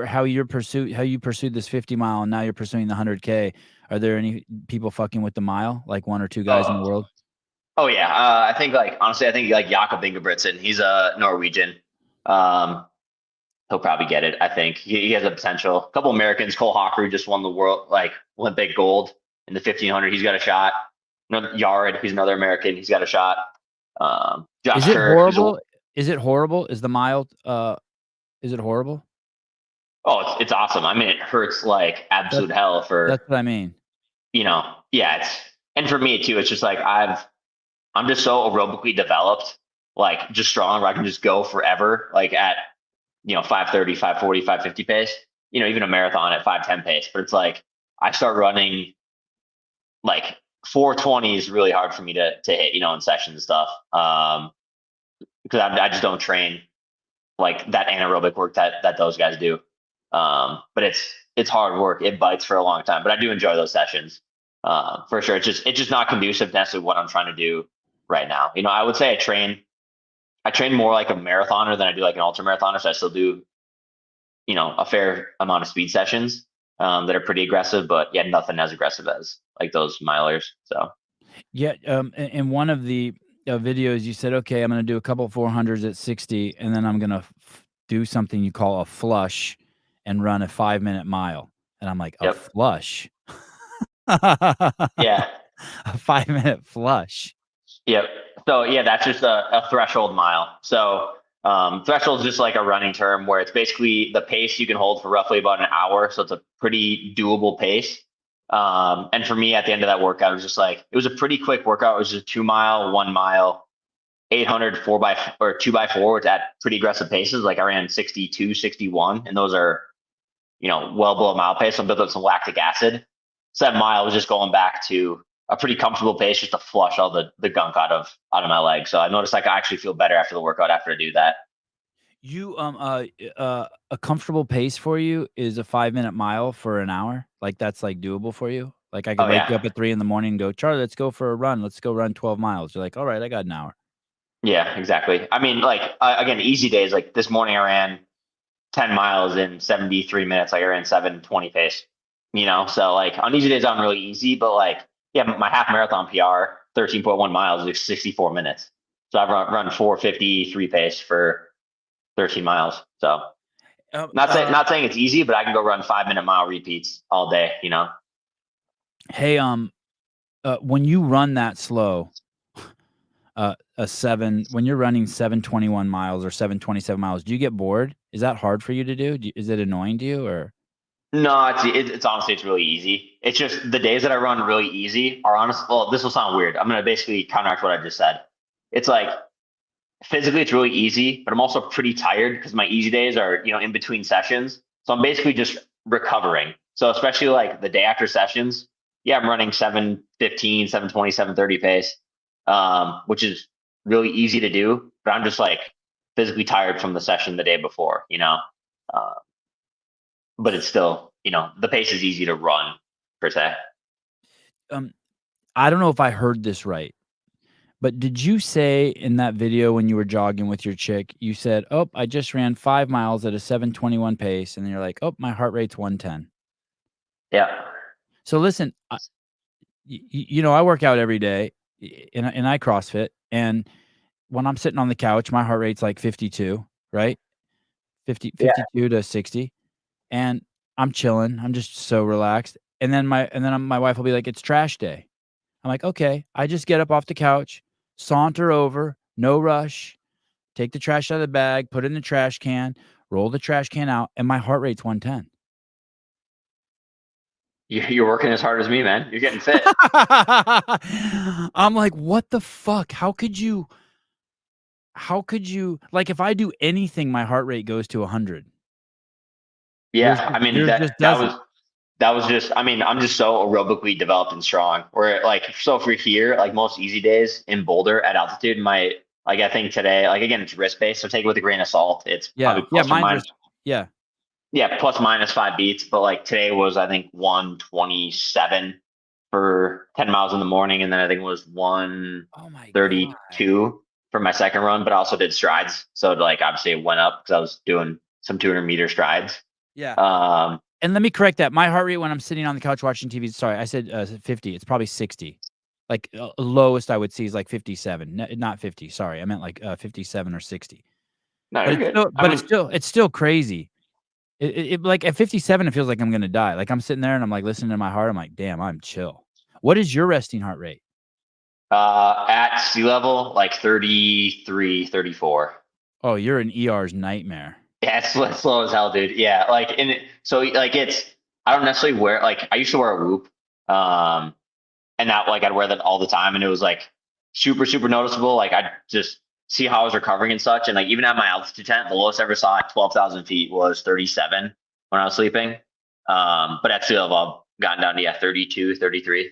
pursued this 50 mile and now you're pursuing the 100K? Are there any people fucking with the mile? Like 1 or 2 guys in the world? Oh yeah, I think honestly, Jakob Ingebrigtsen. He's a Norwegian. He'll probably get it. I think he has a potential. A couple Americans. Cole Hockery just won the world Olympic gold in the 1,500. He's got a shot. Yard. He's another American. He's got a shot. Josh is it Kerr, horrible? Is it horrible? Is the mile? Is it horrible? Oh, it's awesome. I mean, it hurts like That's absolute hell that's for, what I mean. yeah, and for me too, it's just like I'm just so aerobically developed, like just strong where I can just go forever, like at, 5:30, 5:40, 5:50 pace, even a marathon at 5:10 pace. But it's like, I start running like 4:20 is really hard for me to hit, in sessions and stuff. Because I just don't train like that anaerobic work that those guys do. But it's hard work. It bites for a long time, but I do enjoy those sessions. For sure. It's just not conducive to necessarily what I'm trying to do right now. I would say I train more like a marathoner than I do like an ultra marathoner. So I still do, a fair amount of speed sessions that are pretty aggressive, but yeah, nothing as aggressive as like those milers. So Yeah, in one of the, videos, you said, "Okay, I'm gonna do a couple 400s at 60, and then I'm gonna do something you call a flush and run a 5-minute mile." And I'm like, "A yep. flush? Yeah. A 5-minute flush?" Yep. So yeah, that's just a threshold mile. So threshold is just like a running term where it's basically the pace you can hold for roughly about an hour. So it's a pretty doable pace. And for me, at the end of that workout, it was just like it was a pretty quick workout. It was just 2 mile, 1 mile, 800 2x4, which at pretty aggressive paces. Like I ran 62, 61, and those are well below mile pace. So I'm building up some lactic acid. 7 mile was just going back to a pretty comfortable pace just to flush all the gunk out of my legs. So I noticed like I actually feel better after the workout after I do that. You, a comfortable pace for you is a 5-minute mile for an hour? Like, that's, like, doable for you? Like, I could Oh wake you yeah. up at 3 in the morning and go, "Charlie, let's go for a run. Let's go run 12 miles." You're like, "Alright, I got an hour." Yeah, exactly. I mean, like again, easy days. Like this morning, I ran 10 miles in 73 minutes. Like I ran 7:20 pace. So like on easy days, I'm really easy. But like, yeah, my half marathon PR, 13.1 miles, is 64 minutes. So I've run 4:53 pace for 13 miles. So Um, not saying it's easy, but I can go run 5-minute mile repeats all day. hey, when you run that slow, when you're running 7:21 miles or 7:27 miles, do you get bored? Is that hard for you to do? Is it annoying to you, or No, it's honestly it's really easy. It's just the days that I run really easy are honest. Well, this will sound weird. I'm gonna basically counteract what I just said. It's like physically it's really easy, but I'm also pretty tired because my easy days are in between sessions. So I'm basically just recovering. So especially like the day after sessions, yeah, I'm running 7:15, 7:20, 7:30 pace, which is really easy to do. But I'm just like physically tired from the session the day before. Uh, but it's still, the pace is easy to run per se. um, I don't know if I heard this right, but did you say in that video when you were jogging with your chick, you said, "Oh, I just ran 5 miles at a 7:21 pace," and then you're like, "Oh, my heart rate's 110." Yeah. So listen, I work out every day, and I CrossFit, and when I'm sitting on the couch, my heart rate's like 52, right? 50 Yeah. 52 to 60, and I'm chilling, I'm just so relaxed, and then my wife will be like, "It's trash day." I'm like, "Okay." I just get up off the couch, saunter over, no rush, take the trash out of the bag, put it in the trash can, roll the trash can out, and my heart rate's 110. You're working as hard as me, man. You're getting fit. I'm like, "What the fuck? How could you like, if I do anything, my heart rate goes to 100. Yours Yeah. I mean, yours that just that doesn't." was that was just, I mean, I'm just so aerobically developed and strong. Where like, so if you're here, like most easy days in Boulder at altitude, like I think today, like again, it's risk based, so take it with a grain of salt. It's Yeah. probably Yeah, plus or mine's minus, just yeah. yeah, plus minus 5 beats. But like today was, I think, 127 for 10 miles in the morning. And then I think it was Oh my god. 132 for my second run, but I also did strides. So like, obviously it went up because I was doing some 200-meter strides. Yeah. Um, And let me correct that. My heart rate when I'm sitting on the couch watching TV, sorry, I said, 50. It's probably 60. Like, lowest I would see is like 57. Not 50, sorry. I meant like, 57 or 60. no, But you're it's good. still I but it's mean, still it's still crazy. Like, at 57, it feels like I'm gonna die. Like, I'm sitting there and I'm, like, listening to my heart. I'm like, "Damn, I'm chill." What is your resting heart rate? at sea level, like 33, 34. Oh, you're an ER's nightmare. Yeah, it's slow as hell, dude. Yeah, like so like I don't necessarily wear like I used to wear a whoop, um, and that like I'd wear that all the time, and it was like super noticeable. Like I just see how I was recovering and such, and like even at my altitude tent, the lowest I ever saw at 12,000 feet was 37 when I was sleeping. But at sea level, I've gotten down to 32, 33.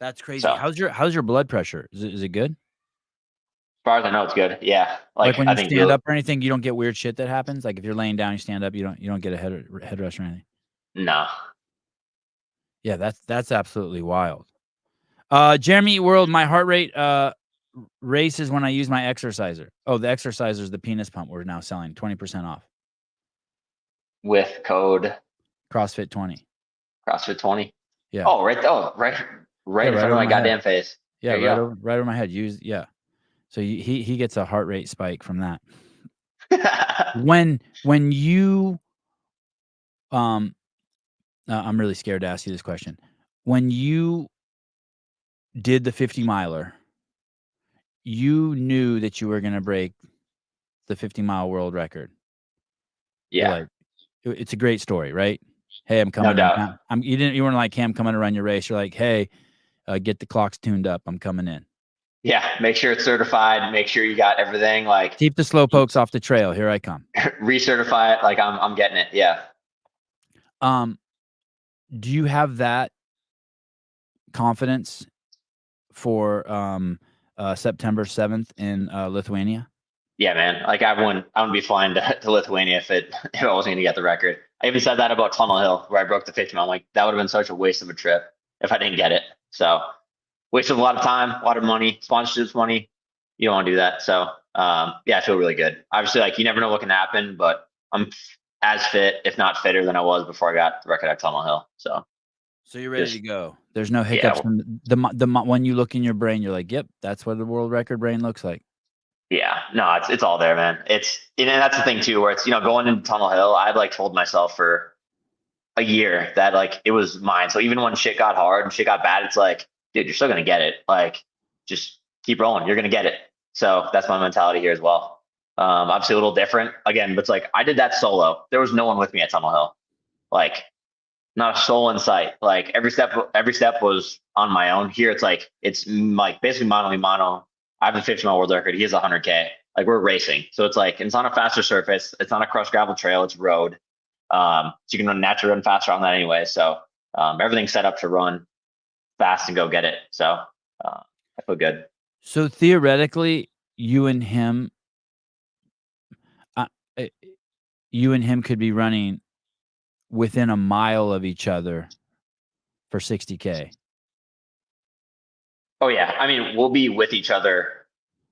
That's crazy. So as How's your blood pressure? Is it good? far as I know, it's good. Yeah, Like like when I you think stand you up or anything, you don't get weird shit that happens. Like if you're laying down, you stand up, you don't get a head rush or anything. no. Yeah, that's absolutely wild. Jeremy World, my heart rate races when I use my exerciser. Oh, the exerciser is the penis pump. We're now selling 20% off. With code CrossFit 20. CrossFit 20. Yeah. Oh, right. Oh, Yeah, right in right front of over my my head. goddamn face. Yeah, There you right over my head. Yeah. So he gets a heart rate spike from that. go. When you I'm really scared to ask you this question. When you did the 50 miler, you knew that you were going to break the 50-mile world record. You're Yeah, like, it's a great story, right? Hey, I'm no coming in. doubt. You weren't like, hey, I'm coming to run your race. You're like, hey, get the clocks tuned up. I'm coming in. Yeah, make sure it's certified. Make sure you got everything. Like Keep the slow pokes off the trail. Here I come. recertify it. Like I'm getting it. Yeah. Um, do you have that confidence for September 7th in Lithuania? Yeah, man. Like I wouldn't be flying to Lithuania if I wasn't gonna get the record. I even said that about Tunnel Hill where I broke the 50 mile. I'm like, that would have been such a waste of a trip if I didn't get it. So wasted a lot of time, a lot of money, sponsorships money. You don't want to do that. So yeah, I feel really good. Obviously, like you never know what can happen, but I'm as fit, if not fitter, than I was before I got the record at Tunnel Hill. So So you're ready to just go. There's no hiccups yeah, from when you look in your brain, you're like, yep, that's what the world record brain looks like. yeah, no, it's all there, man. And that's the thing too, where it's going into Tunnel Hill. I'd like told myself for a year that like it was mine. So even when shit got hard and shit got bad, it's like, dude, you're still gonna get it. Like, just keep rolling. You're gonna get it. So that's my mentality here as well. Obviously a little different again, but it's like I did that solo. There was no one with me at Tunnel Hill. Like, not a soul in sight. Like every step was on my own. Here it's like like basically mano a mano. I have the 50-mile world record. He has 100K. Like we're racing, so it's like it's on a faster surface. It's not a crushed gravel trail. It's road. So you can naturally run faster on that anyway. So everything's set up to run fast and go get it. So I feel good. So theoretically, you and him, uh, uh, you and him could be running within a mile of each other for 60K. Oh yeah, I mean we'll be with each other.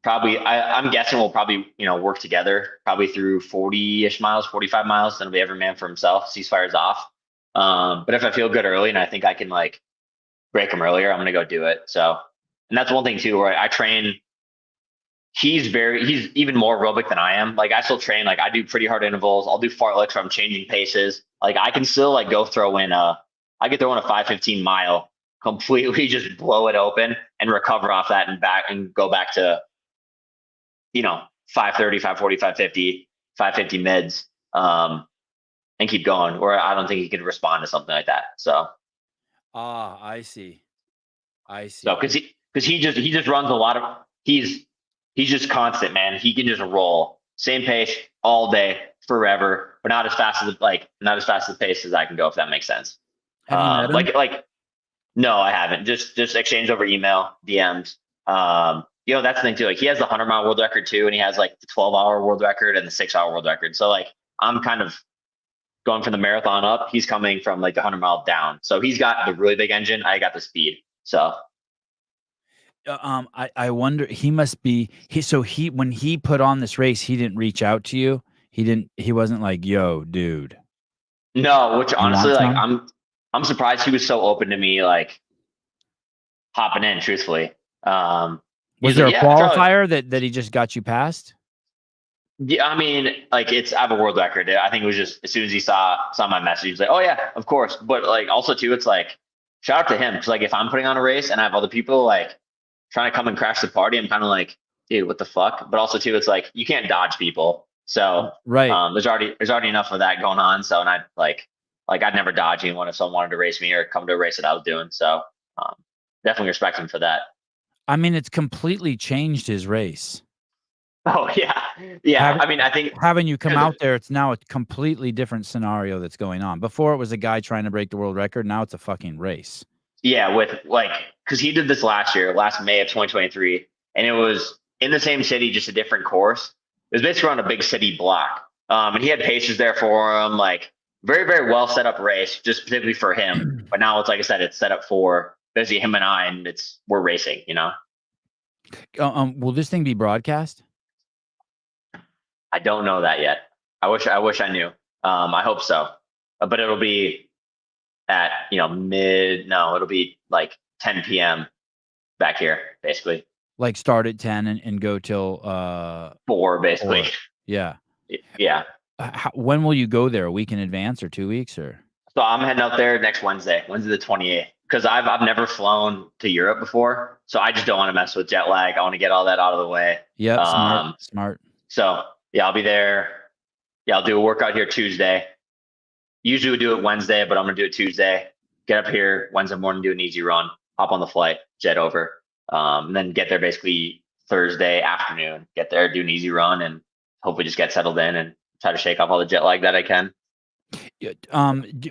Probably, I'm guessing we'll probably work together probably through 40-ish miles, 45 miles. Then it'll be every man for himself. Ceasefire's off. But if I feel good early and I think I can like break him earlier, I'm gonna go do it. So, and that's one thing too where I train. He's even more aerobic than I am. Like I still train, like I do pretty hard intervals. I'll do fartleks where I'm changing paces. Like I can still like go throw in I could throw in a 5:15 mile, completely just blow it open and recover off that and back and go back to, 5:30, 5:40, 5:50, 5:50 mids, and keep going. Or I don't think he could respond to something like that. So, I see. because he just runs a lot of he's just constant, man. He can just roll same pace all day forever, but not as fast as the pace as I can go, if that makes sense. Have you met him? Like no, I haven't. Just exchange over email, DMs. That's the thing too. Like he has the 100-mile world record too, and he has like the 12-hour world record and the 6-hour world record. So like I'm kind of going from the marathon up. He's coming from like the 100-mile down. So he's got the really big engine. I got the speed. So I wonder. He must be. When he put on this race, he didn't reach out to you. He didn't. He wasn't like, "Yo, dude, no, which you honestly, want like some?" I'm surprised he was so open to me, like hopping in. Truthfully, Was he's there like, a yeah, Charlie. qualifier that he just got you past? Yeah, I mean, like I have a world record. I think it was just as soon as he saw my message, he was like, "Oh yeah, of course." But like also too, it's like shout out to him because like if I'm putting on a race and I have other people like trying to come and crash the party, I'm kind of like, dude, what the fuck? But also too, it's like you can't dodge people. So Right. there's already enough of that going on. So, and I I'd never dodge anyone if someone wanted to race me or come to a race that I was doing. So um, definitely respect him for that. I mean, it's completely changed his race. Oh yeah, yeah. Having I mean, I think having you come because out there, it's now a completely different scenario that's going on. Before it was a guy trying to break the world record. Now it's a fucking race. yeah, with because he did this last May of 2023, and it was in the same city, just a different course. It was basically on a big city block, and he had paces there for him, like very very well set up race, just specifically for him. But now it's like I said, it's set up for basically him and I, and we're racing. Will this thing be broadcast? I don't know that yet. I wish I knew. I hope so, but it'll be at it'll be like 10 p.m. back here, basically. Like start at 10 and go till 4, basically. 4. Yeah. Yeah. When will you go there? A week in advance or 2 weeks or? So I'm heading out there next Wednesday the 28th, because I've never flown to Europe before, so I just don't want to mess with jet lag. I want to get all that out of the way. Yep, smart. So yeah, I'll be there. Yeah, I'll do a workout here Tuesday. Usually we do it Wednesday, but I'm gonna do it Tuesday. Get up here Wednesday morning, do an easy run, hop on the flight, jet over, and then get there basically Thursday afternoon. Get there, do an easy run, and hopefully just get settled in and try to shake off all the jet lag that I can.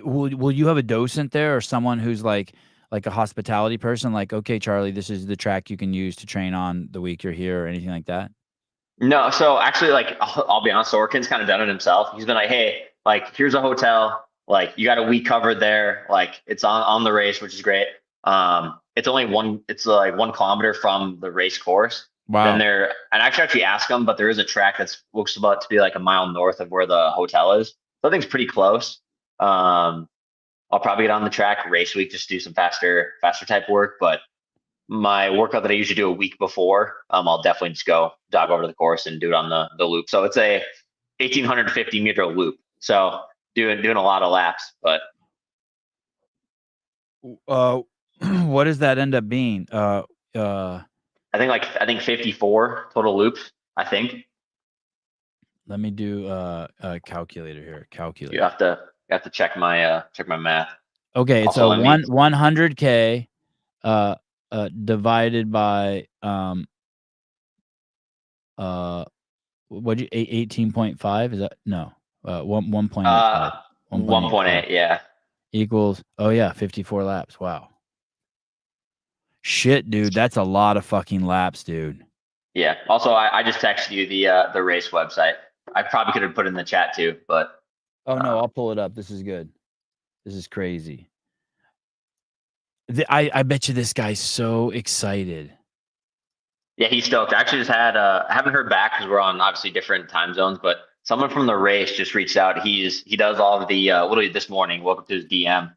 Will you have a docent there or someone who's like a hospitality person? Like, okay, Charlie, this is the track you can use to train on the week you're here or anything like that? No, so actually, like I'll be honest, Sorkin's kind of done it himself. He's been like, hey, like here's a hotel, like you got a week covered there, like it's on the race, which is great. It's only it's like 1 kilometer from the race course. Wow. Then and I actually asked him, but there is a track that's looks about to be like a mile north of where the hotel is. So I think it's pretty close. I'll probably get on the track race week, just do some faster type work, but my workout that I usually do a week before, I'll definitely just go jog over to the course and do it on the loop. So it's a 1,850 meter loop. So doing a lot of laps, but what does that end up being? I think 54 total loops, I think. Let me do a calculator here. Calculator. You have to check my math. Okay, it's Also, a 100K divided by what 18.5 is that? No, 1.85. 1.8, yeah. Equals 54 laps. Wow. Shit, dude, that's a lot of fucking laps, dude. Yeah. Also, I just texted you the race website. I probably could have put it in the chat too, but oh no, I'll pull it up. This is good. This is crazy. I bet you this guy's so excited. Yeah, he's stoked. I actually just had I haven't heard back because we're on obviously different time zones, but someone from the race just reached out. He does all of the literally this morning. Woke up to his DM,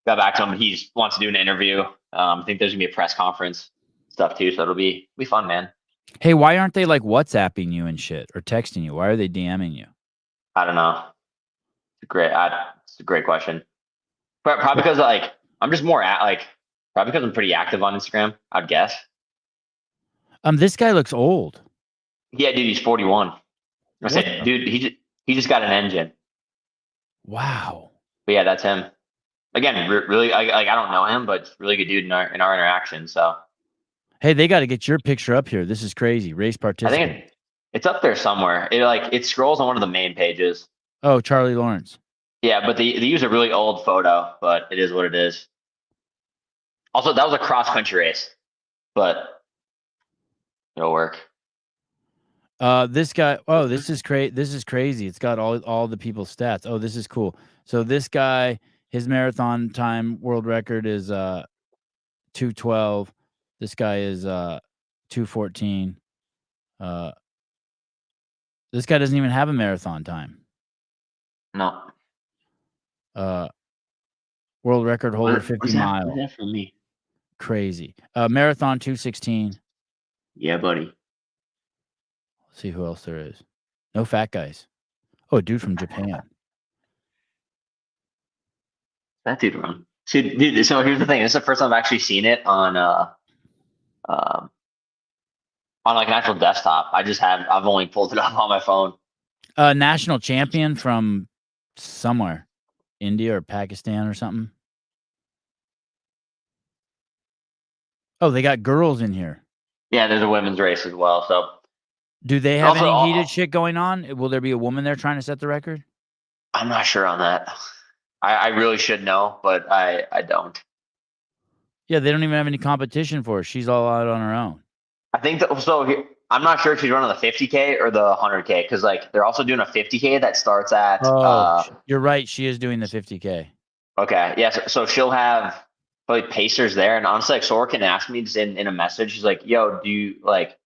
got back to him. He wants to do an interview. I think there's gonna be a press conference stuff too, so it'll be fun, man. Hey, why aren't they like WhatsApping you and shit or texting you? Why are they DMing you? I don't know. It's a great question. But probably because like I'm just more probably because I'm pretty active on Instagram, I'd guess. This guy looks old. Yeah, dude, he's 41. I said, dude, he just got an engine. Wow. But yeah, that's him. Again, really, I don't know him, but really good dude in our interaction. So, hey, they got to get your picture up here. This is crazy. Race participant. I think it's up there somewhere. It scrolls on one of the main pages. Oh, Charlie Lawrence. Yeah, but they use a really old photo, but it is what it is. Also, that was a cross country race, but it'll work. This guy. Oh, this is crazy. It's got all the people's stats. Oh, this is cool. So this guy, his marathon time world record is 2:12. This guy is 2:14. This guy doesn't even have a marathon time. No. World record holder 50 miles. What's that for me? Crazy. Marathon 2:16. Yeah, buddy. Let's see who else there is. No fat guys. Oh, a dude from Japan. That dude run. So, dude, so here's the thing. This is the first time I've actually seen it on like an actual desktop. I've only pulled it up on my phone. National champion from somewhere, India or Pakistan or something. Oh, they got girls in here. Yeah, there's a women's race as well. So Do they and have also, any heated shit going on? Will there be a woman there trying to set the record? I'm not sure on that. I really should know, but I don't. Yeah, they don't even have any competition for her. She's all out on her own. I think that, so. I'm not sure if she's running the 50K or the 100K because like they're also doing a 50K that starts at. Oh, you're right. She is doing the 50K. Okay, yeah. So she'll have probably pacers there, and honestly, like Sorkin asked me just in a message. He's like, "Yo, do you like?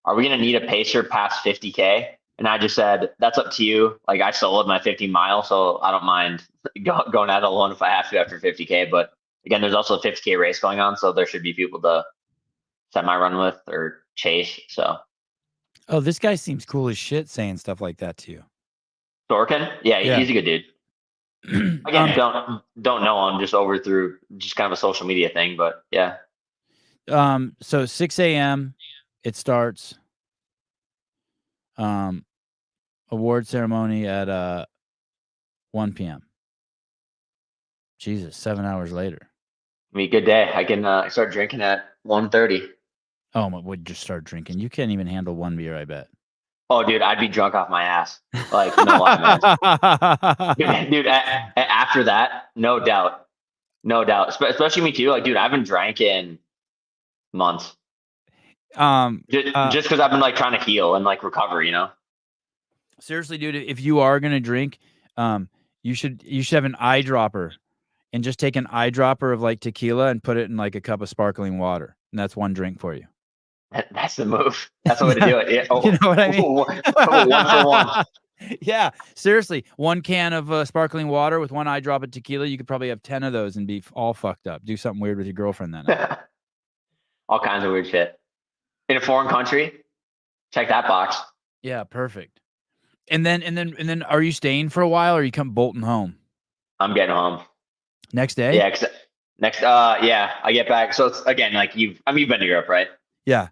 Are we gonna need a pacer past 50K?" And I just said, "That's up to you. Like I still live my 50 miles, so I don't mind going out alone if I have to after 50K. But again, there's also a 50K race going on, so there should be people to semi-run with or chase. So Oh, this guy seems cool as shit saying stuff like that to you. Sorkin, yeah, Yeah. he's a good dude. Again, don't know him, just over through just kind of a social media thing, but yeah. So 6 a.m. it starts. Award ceremony at 1 p.m. Jesus, 7 hours later. I mean, good day. I can start drinking at 1:30. Oh, my, would just start drinking. You can't even handle one beer, I bet. Oh, dude, I'd be drunk off my ass. Like, no lie, man. Dude, after that, no doubt. No doubt. Especially me too. Like, dude, I haven't drank in months. Just because I've been like trying to heal and like recover, you know? Seriously, dude, if you are gonna drink, you should have an eyedropper and just take an eyedropper of like tequila and put it in like a cup of sparkling water. And that's one drink for you. That's the move. That's the way to do it. Yeah. Oh, you know what I mean? 1 for 1. Yeah, seriously, 1 can of sparkling water with 1 eye drop of tequila. You could probably have 10 of those and be all fucked up. Do something weird with your girlfriend that night. All kinds of weird shit. In a foreign country, check that box. Yeah, perfect. And then, are you staying for a while, or you come bolting home? I'm getting home. Next day? Yeah, yeah, I get back. So it's again like you've been to Europe, right? Yeah.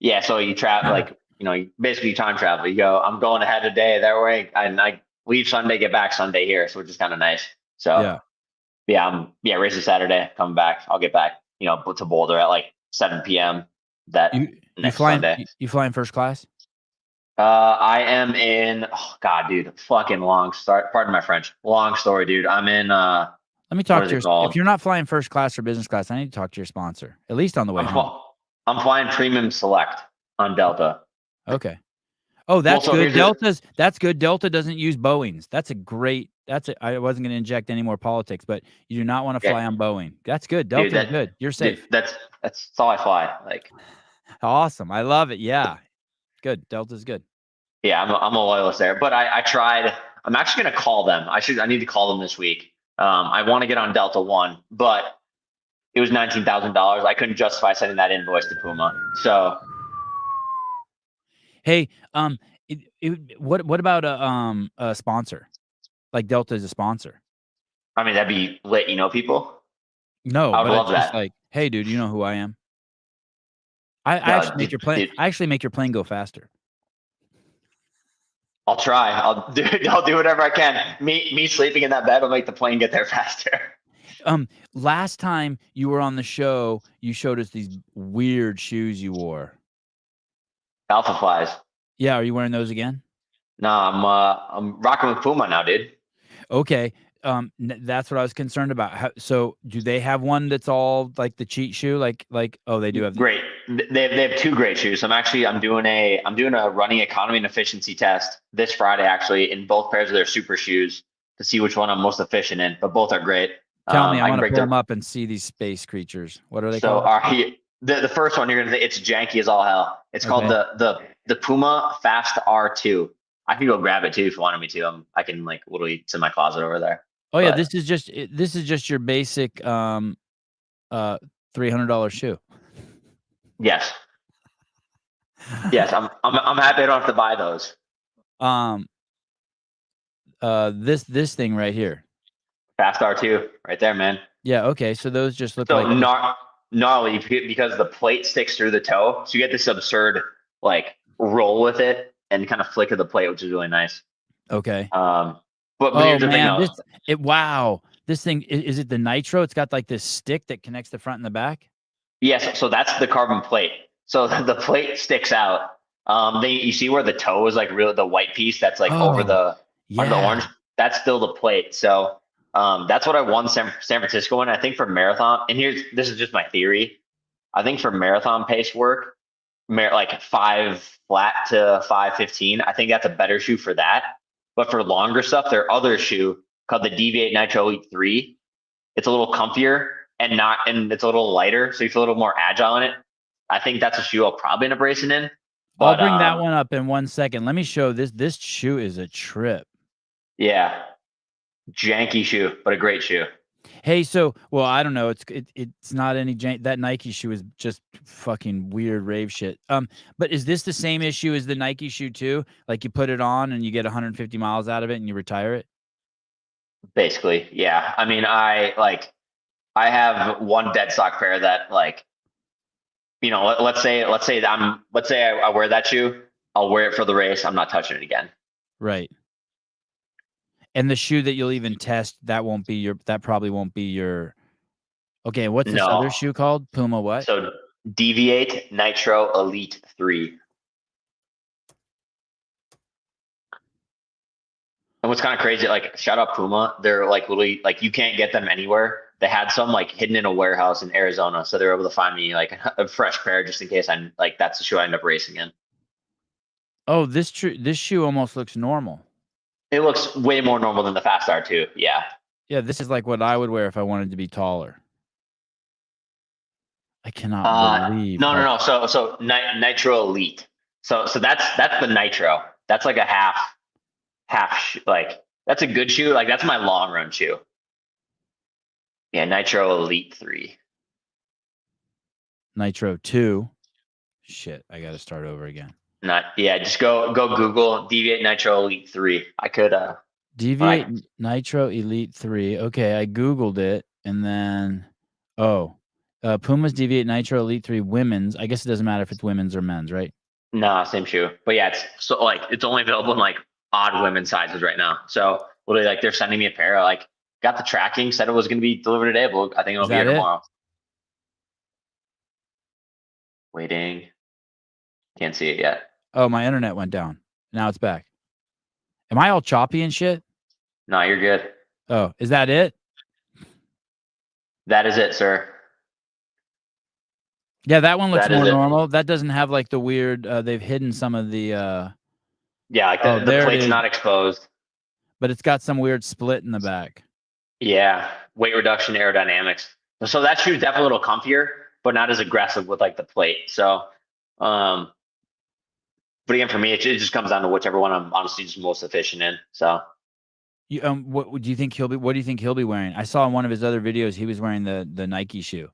Yeah, so you travel like you basically time travel. You go, I'm going ahead a day that way, and I leave Sunday, get back Sunday here, so which is kind of nice. So yeah, race is Saturday, coming back. I'll get back, to Boulder at like 7 p.m. that next Sunday. You flying first class? I am in. Oh God, dude, fucking long start. Pardon my French. Long story, dude. I'm in. Let me talk to your. If you're not flying first class or business class, I need to talk to your sponsor at least on the way home. I'm flying Premium Select on Delta. Okay. Oh, that's good. That's good. Delta doesn't use Boeings. That's a great. I wasn't going to inject any more politics, but you do not want to fly on Boeing. That's good. Delta's good. You're safe. Dude, that's all I fly. Like, awesome. I love it. Yeah. Good. Delta's good. Yeah, I'm a loyalist there. But I tried. I'm actually going to call them. I need to call them this week. I want to get on Delta One, but it was $19,000. I couldn't justify sending that invoice to Puma. So, hey, what about a sponsor? Like Delta is a sponsor. I mean, that'd be lit. People. No, I would love that. Like, hey, dude, you know who I am? I actually make your plane. I actually make your plane go faster. I'll try. I'll do whatever I can. Me sleeping in that bed will make the plane get there faster. Last time you were on the show, you showed us these weird shoes you wore. Alpha Flies. Yeah, are you wearing those again? No, I'm rocking with Puma now, dude. Okay. That's what I was concerned about. So do they have one that's all like the cheat shoe? Like, oh, they do have. Great. They have 2 great shoes. I'm doing a running economy and efficiency test this Friday, actually, in both pairs of their super shoes to see which one I'm most efficient in, but both are great. Tell me, I want to pull them up and see these space creatures. What are they called? The first one, you're going to think it's janky as all hell. It's called the Puma Fast R2. I can go grab it too if you wanted me to. I can like literally, it's in my closet over there. Oh yeah, this is just your basic $300 shoe. Yes. Yes, I'm happy I don't have to buy those. This thing right here. Fast R2, right there, man. Yeah. Okay. So those just look like gnarly because the plate sticks through the toe, so you get this absurd like roll with it and kind of flick of the plate, which is really nice. Okay. But Oh here's the thing man, though. wow. This thing is it the nitro? It's got like this stick that connects the front and the back. Yes, so that's the carbon plate. So the plate sticks out. You see where the toe is like real the white piece that's like over Oh, the under the orange. yeah. That's still the plate. So that's what I won San Francisco in. I think for marathon, and this is just my theory. I think for marathon pace work, like 5 flat to 5:15, I think that's a better shoe for that. But for longer stuff, their other shoe called the Deviate Nitro Elite 3. It's a little comfier and it's a little lighter, so you feel a little more agile in it. I think that's a shoe I'll probably end up racing in. I'll But bring that one up in 1 second. Let me show this. This shoe is a trip. yeah, janky shoe, but a great shoe. Hey, so well, I don't know. It's not any that Nike shoe is just fucking weird rave shit. But is this the same issue as the Nike shoe too? Like you put it on and you get 150 miles out of it and you retire it? Basically, yeah. I mean, I have one dead stock pair that like let's say I wear that shoe. I'll wear it for the race. I'm not touching it again. Right. And the shoe that you'll even test, that probably won't be your. Okay, what's this other No. shoe called? Puma what? So Deviate Nitro Elite 3. And what's kind of crazy, like shout out Puma, they're like literally like you can't get them anywhere. They had some like hidden in a warehouse in Arizona, so they were able to find me like a fresh pair just in case I like that's the shoe I end up racing in. Oh, this shoe almost looks normal. It looks way more normal than the Fast R2. Yeah. Yeah, this is like what I would wear if I wanted to be taller. I cannot believe No, no, how. no. So Nitro Elite. So that's the Nitro. That's like a like that's a good shoe. Like that's my long run shoe. Yeah, Nitro Elite 3. Nitro 2. Shit, I got to start over again. Not yeah, just go Google Deviate Nitro Elite 3. I could Deviate Nitro Elite 3. Okay, I Googled it and then, Puma's Deviate Nitro Elite 3 women's. I guess it doesn't matter if it's women's or men's, right? nah, same shoe. But yeah, it's so like it's only available in like odd women's sizes right now. So literally like they're sending me a pair. Like got the tracking, said it was gonna be delivered today, but I think it'll Is be here that it? tomorrow. Waiting. Can't see it yet. Oh, my internet went down. Now it's back. Am I all choppy and shit? No, you're good. Oh, is that it? That is it, sir. Yeah, that one looks That is more it. normal. That doesn't have like the weird, they've hidden some of the, Yeah, like oh, the there it plate's is. not exposed. But it's got some weird split in the back. Yeah, weight reduction, aerodynamics. So that shoe's definitely a little comfier, but not as aggressive with like the plate. So, um, but again, for me, it just comes down to whichever one I'm honestly just most efficient in. So, You, what do you think he'll be? What do you think he'll be wearing? I saw in one of his other videos he was wearing the Nike shoe.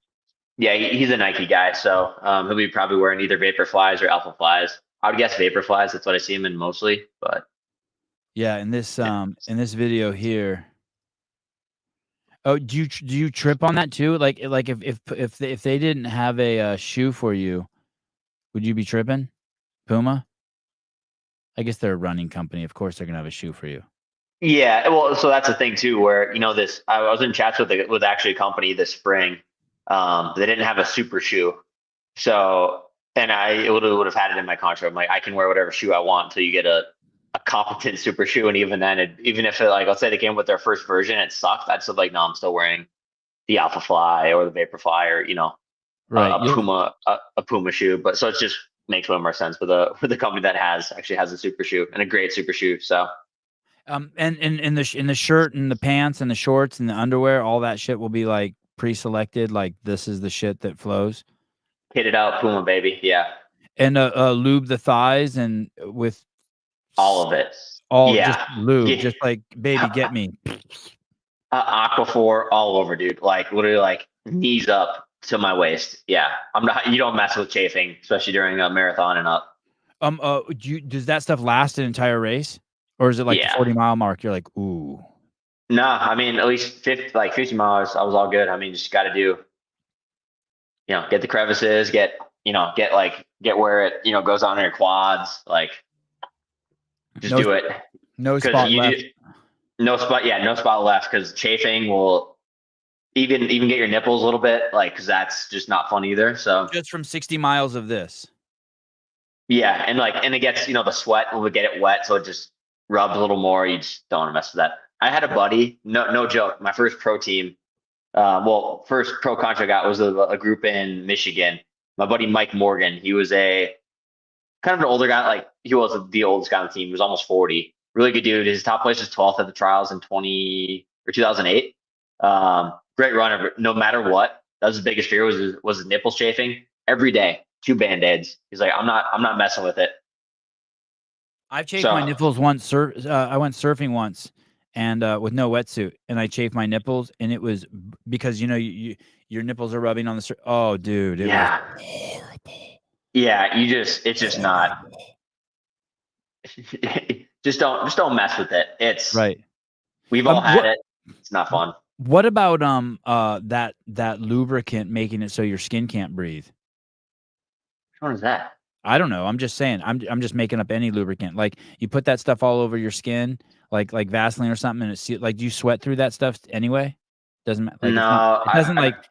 yeah, he's a Nike guy, so he'll be probably wearing either Vaporflies or Alpha Flies. I would guess Vaporflies. That's what I see him in mostly. But Yeah, in this video here. Oh, do you trip on that too? Like if they didn't have a shoe for you, would you be tripping? Puma? I guess they're a running company. Of course, they're gonna have a shoe for you. yeah, well, so that's the thing too, where this I was in chats with actually a company this spring. They didn't have a super shoe, so and I would have had it in my contract. I'm like, I can wear whatever shoe I want until you get a competent super shoe, and even then, even if like let's say they came with their first version, it sucked. I'd still like, no, I'm still wearing the Alpha Fly or the Vaporfly or Right. a Puma shoe. But so it just makes way more sense for the company that actually has a super shoe and a great super shoe. So And in the shirt and the pants and the shorts and the underwear, all that shit will be like pre-selected. Like this is the shit that flows. hit it out, Puma baby, yeah, And lube the thighs and with all of it, all just yeah, lube, yeah. just like baby, get me. Aquaphor all over, dude. Like literally, like knees up to my waist. Yeah, I'm not. You don't mess with chafing, especially during a marathon and up. Does that stuff last an entire race, or is it like the Yeah. 40-mile mark? You're like, ooh. Nah, I mean at least 50 miles. I was all good. I mean, just got to do, get the crevices, get where it goes on in your quads. Like, just do it. No because spot left. no spot, yeah, no spot left because chafing will even get your nipples a little bit, like because that's just not fun either. So Just from 60 miles of this. yeah, and it gets the sweat when we get it wet, so it just rubs a little more. You just don't want to mess with that. I had a buddy, no joke, my first pro team. First pro contract I got was a group in Michigan. My buddy Mike Morgan, he was a kind of an older guy, like he was the oldest guy on the team. He was almost 40. Really good dude. His top place was 12th at the trials in 2008. Great runner, but no matter what, that was his biggest fear was his nipples chafing every day. 2 band-aids. He's like, I'm not messing with it. I've chafed my So nipples once. I went surfing once, and with no wetsuit, and I chafed my nipples, and it was because your nipples are rubbing on the. Oh, dude, it was yeah, horrible. yeah. It's just not. Horrible. just don't mess with it. We've all had it. It's not fun. What about that lubricant making it so your skin can't breathe? Which one is that? I don't know. I'm just saying. I'm just making up any lubricant. Like you put that stuff all over your skin, like Vaseline or something, and like do you sweat through that stuff anyway? Doesn't like No,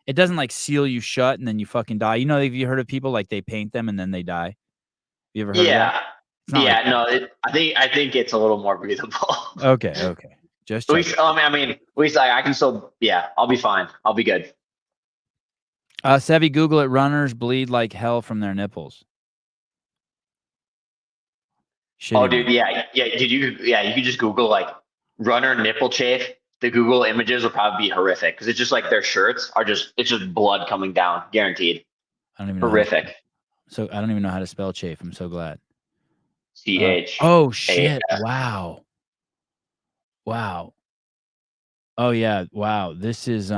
it doesn't like seal you shut and then you fucking die. Have you heard of people like they paint them and then they die? You ever heard of that? Yeah, like no. I think it's a little more breathable. Okay. Just at least, at least I can still. Yeah, I'll be fine. I'll be good. Sevi, Google it. Runners bleed like hell from their nipples. Shitty Dude, one. yeah. You could just Google like runner nipple chafe. The Google images will probably be horrific because it's just like their shirts are it's just blood coming down, guaranteed. I don't even know. Horrific. So I don't even know how to spell chafe. I'm so glad. CH. Oh shit! Wow. Oh yeah! Wow. This is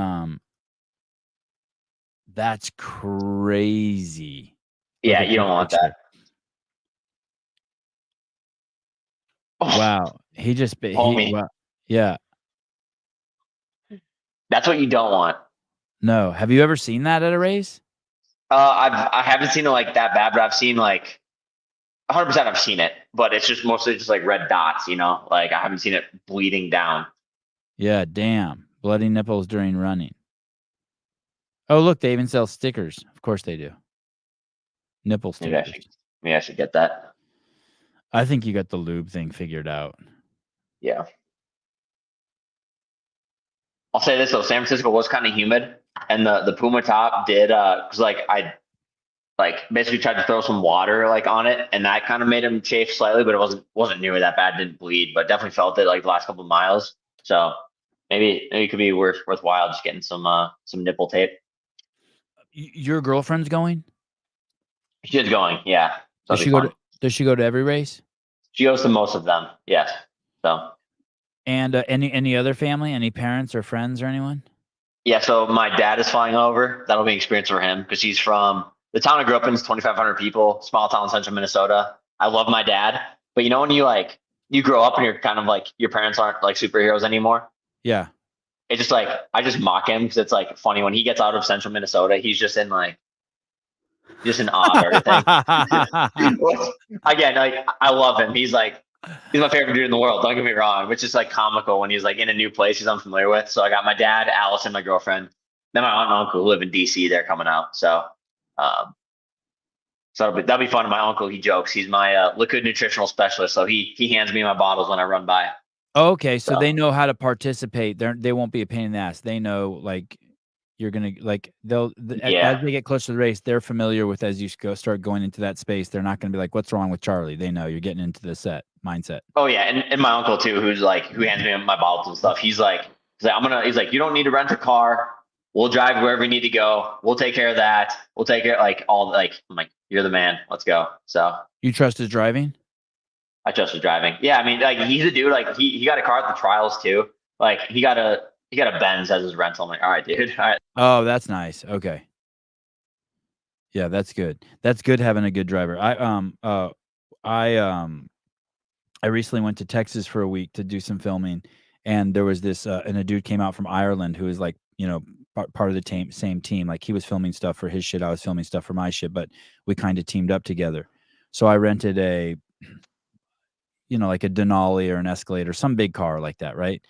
That's crazy. Yeah, you don't want that. Wow. He just Wow. Yeah. That's what you don't want. No. Have you ever seen that at a race? I haven't seen it like that bad, but I've seen like 100%. I've seen it, but it's just mostly just like red dots. Like I haven't seen it bleeding down. Yeah. Damn. Bloody nipples during running. Oh look, they even sell stickers. Of course they do. Nipple stickers. Maybe I should get that. I think you got the lube thing figured out. Yeah. I'll say this though, San Francisco was kind of humid, and the Puma top did because I basically tried to throw some water like on it, and that kind of made him chafe slightly, but it wasn't nearly that bad. Didn't bleed, but definitely felt it like the last couple of miles. So maybe it could be worthwhile just getting some nipple tape. Your girlfriend's going? She's going, yeah. Does she go to every race? She goes to most of them, yes. So. And any other family, any parents or friends or anyone? Yeah, so my dad is flying over. That'll be an experience for him because he's from the town I grew up in is 2,500 people, small town in central Minnesota. I love my dad, but when you grow up and you're kind of like your parents aren't like superheroes anymore. Yeah. It's just like I just mock him because it's like funny when he gets out of central Minnesota, he's just in awe of everything. Again, like I love him. He's my favorite dude in the world. Don't get me wrong. It's just like comical when he's like in a new place he's unfamiliar with. So I got my dad, Allison, my girlfriend, then my aunt and uncle who live in DC. They're coming out. So, that'll be fun. My uncle, he jokes. He's my liquid nutritional specialist. So he hands me my bottles when I run by. Okay, so they know how to participate. They won't be a pain in the ass. They know like you're gonna like as they get closer to the race, they're familiar with as you start going into that space. They're not gonna be like, "What's wrong with Charlie?" They know you're getting into the mindset. Oh yeah, and my uncle too, who hands me my bottles and stuff. He's like, you don't need to rent a car. We'll drive wherever you need to go. We'll take care of that. We'll take care I'm like, you're the man. Let's go. So you trust his driving? I trust his driving. Yeah, I mean, like he's a dude. Like he got a car at the trials too. Like he got a Benz as his rental. I'm like, all right, dude. All right. Oh, that's nice. Okay. Yeah, that's good. That's good having a good driver. I recently went to Texas for a week to do some filming, and there was this and a dude came out from Ireland who is like, part of the same team. Like he was filming stuff for his shit, I was filming stuff for my shit, but we kind of teamed up together. So I rented like a Denali or an Escalade or some big car like that, right?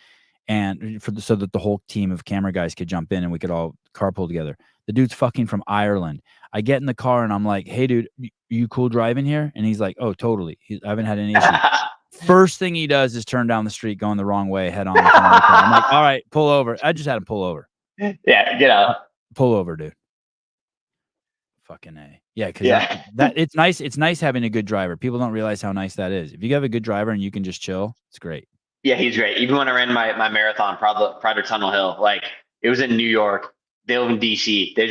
And so that the whole team of camera guys could jump in and we could all carpool together. The dude's fucking from Ireland. I get in the car and I'm like, "Hey, dude, you cool driving here?" And he's like, "Oh, totally. I haven't had any issues." First thing he does is turn down the street, going the wrong way, head on the front of the car. I'm like, "All right, pull over." I just had him pull over. Yeah, get out. Pull over, dude. Fucking A. Yeah, because Yeah. that it's nice. It's nice having a good driver. People don't realize how nice that is. If you have a good driver and you can just chill, it's great. Yeah, he's great. Even when I ran my marathon, Prado Tunnel Hill, like it was in New York. They live in DC. They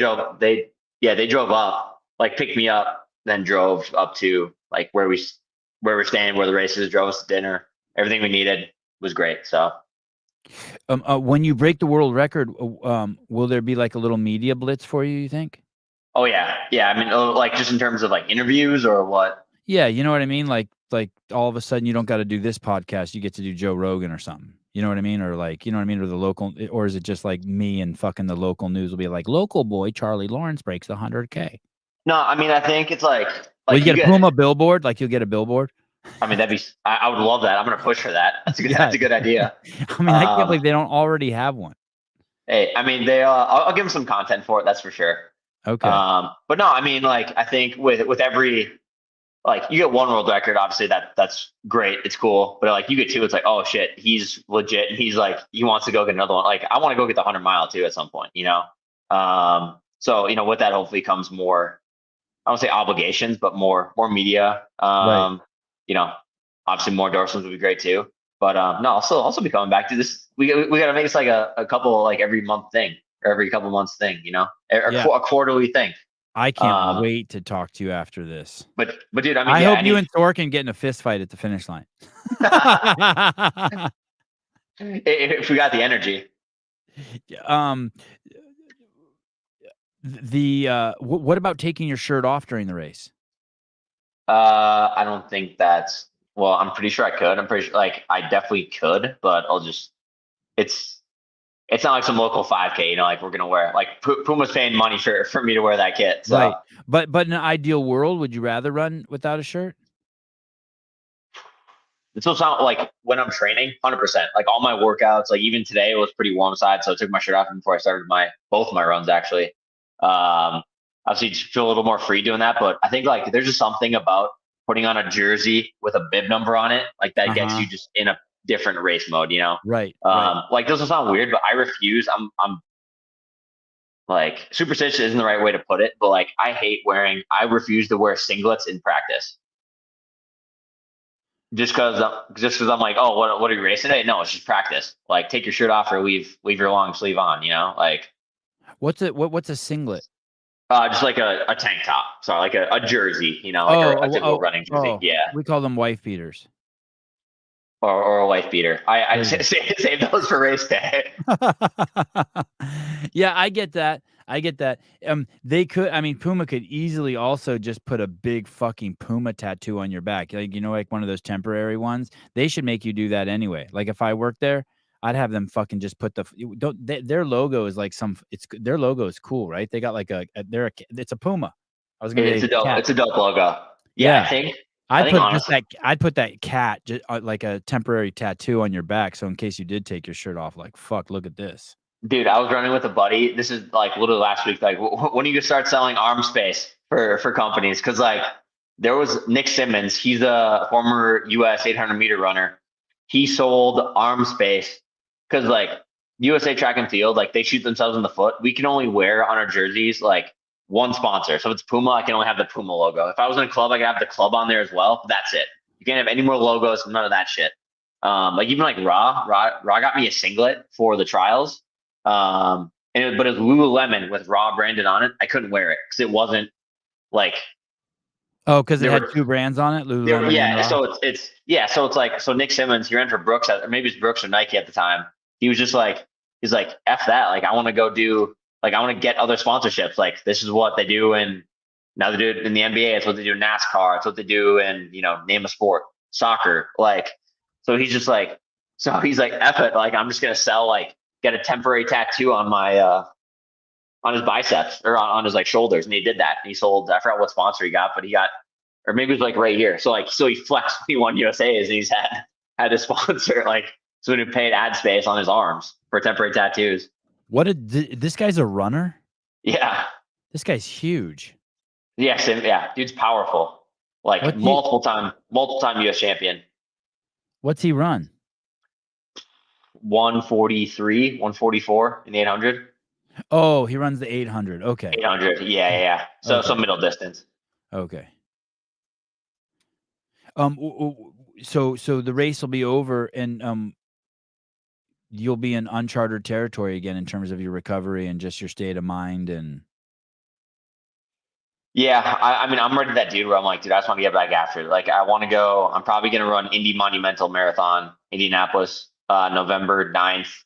drove up, like picked me up, then drove up to like where we're staying, where the race is, drove us to dinner. Everything we needed was great. So When you break the world record, will there be like a little media blitz for you? You think? oh yeah, yeah. I mean, like just in terms of like interviews or what? Yeah, you know what I mean. Like all of a sudden you don't got to do this podcast. You get to do Joe Rogan or something. You know what I mean? Or like, you know what I mean? Or the local, or is it just like me and fucking the local news will be like, local boy Charlie Lawrence breaks 100K. No, I mean, I think it's Well, you you get a get. Puma billboard. Like you'll get a billboard. I mean, I would love that. I'm gonna push for that. Yeah. That's a good idea. I mean, I can't believe they don't already have one. Hey, I mean, I'll give them some content for it. That's for sure. Okay. But no, I mean, like I think with every like you get one world record, obviously that's great. It's cool. But like you get two, it's like, oh shit, he's legit. And he's like, he wants to go get another one. Like I want to go get the 100 mile too at some point, So, with that hopefully comes more, I don't say obligations, but more media. Right. Obviously more endorsements would be great too. But no, also be coming back to this. We gotta make this like a couple like every month thing or every couple months thing, Yeah. a quarterly thing. I can't wait to talk to you after this. But dude, I mean, I yeah, hope you and Thorkin get in a fist fight at the finish line. if we got the energy. What about taking your shirt off during the race? I don't think that's well. I'm pretty sure I could. I'm pretty sure, like, I definitely could, but it's it's not like some local 5K. Like we're gonna wear like Puma's paying money for me to wear that kit. So. Right, but in an ideal world, would you rather run without a shirt? It's also not like when I'm training, 100%. Like all my workouts, like even today it was pretty warm side, so I took my shirt off before I started both my runs actually. Obviously, just feel a little more free doing that, but I think like there's just something about putting on a jersey with a bib number on it, like that gets you just in a different race mode, Right. Like this will sound weird, but I refuse. I'm like superstitious isn't the right way to put it, but like I refuse to wear singlets in practice. Just because I'm like, oh, what are you racing today? No, it's just practice. Like, take your shirt off or leave your long sleeve on. Like what's a singlet? Just like a tank top. Sorry, like a jersey. Like a typical running jersey. Yeah, we call them wife beaters. Or a wife beater. I save those for race day. Yeah, I get that. They could. I mean, Puma could easily also just put a big fucking Puma tattoo on your back, like like one of those temporary ones. They should make you do that anyway. Like if I worked there, I'd have them fucking just put their logo is like their logo is cool, right? They got like it's a Puma. I was gonna say It's a dope logo. Yeah. I'd put that cat just like a temporary tattoo on your back, so in case you did take your shirt off, like fuck, look at this. Dude, I was running with a buddy. This is like literally last week. Like, when are you gonna start selling arm space for companies? Because like there was Nick Simmons. He's a former U.S. 800-meter runner. He sold arm space because like USA Track and Field, like they shoot themselves in the foot. We can only wear on our jerseys like one sponsor. So if it's Puma, I can only have the Puma logo. If I was in a club, I could have the club on there as well. That's it. You can't have any more logos. None of that shit. Like even like Raw got me a singlet for the trials. But it was Lululemon with Raw branded on it. I couldn't wear it because it wasn't like. Oh, because it had two brands on it, Lululemon. Yeah, so it's like Nick Simmons, he ran for Brooks, or maybe it's Brooks or Nike at the time. He was just like, he's like, F that. Like I want to go do, like I want to get other sponsorships. Like this is what they do, and now they do it in the NBA. It's what they do in NASCAR. It's what they do in name a sport, soccer. Like so he's just like, F it. Like I'm just gonna sell get a temporary tattoo on my on his biceps or on his like shoulders, and he did that. And he sold, I forgot what sponsor he got, but he got or maybe it was like right here. So he flexed when he won USA's, and he's had to sponsor like someone who paid ad space on his arms for temporary tattoos. This guy's a runner? Yeah. This guy's huge. Yes, yeah, dude's powerful. Like multiple time US champion. What's he run? 143, 144 in the 800. Oh, he runs the 800. Okay. 800. Yeah. So Okay. middle distance. Okay. So the race will be over, and you'll be in uncharted territory again in terms of your recovery and just your state of mind. And yeah, I mean, I'm ready to that dude where I'm like, dude, I just want to get back after it. Like, I want to go. I'm probably going to run Indy Monumental Marathon, Indianapolis, November 9th.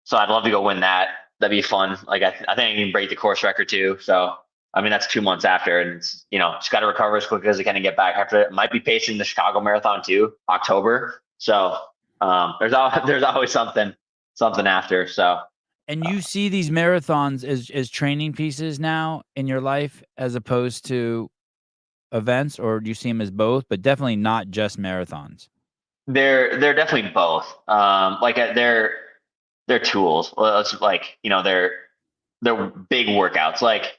So I'd love to go win that. That'd be fun. Like, I think I can break the course record too. So, I mean, that's 2 months after, and it's, just got to recover as quickly as I can and get back after it. Might be pacing the Chicago Marathon too, October. So, there's always something after. So. And you see these marathons as training pieces now in your life as opposed to events, or do you see them as both, but definitely not just marathons? They're definitely both. They're tools. Well, it's like, they're big workouts. Like,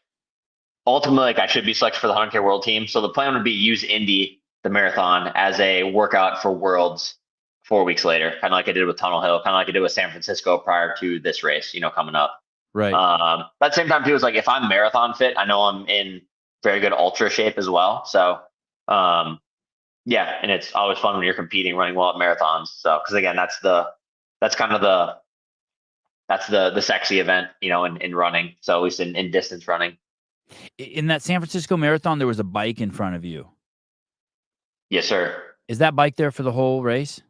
ultimately, like, I should be selected for the 100K world team. So the plan would be use Indy, the marathon, as a workout for worlds 4 weeks later, kind of like I did with Tunnel Hill, kind of like I did with San Francisco prior to this race, coming up. Right. But at the same time too, it's like, if I'm marathon fit, I know I'm in very good ultra shape as well. So, yeah, and it's always fun when you're competing, running well at marathons. So, because again, that's the sexy event, in running. So at least in distance running. In that San Francisco marathon, there was a bike in front of you. Yes, sir. Is that bike there for the whole race?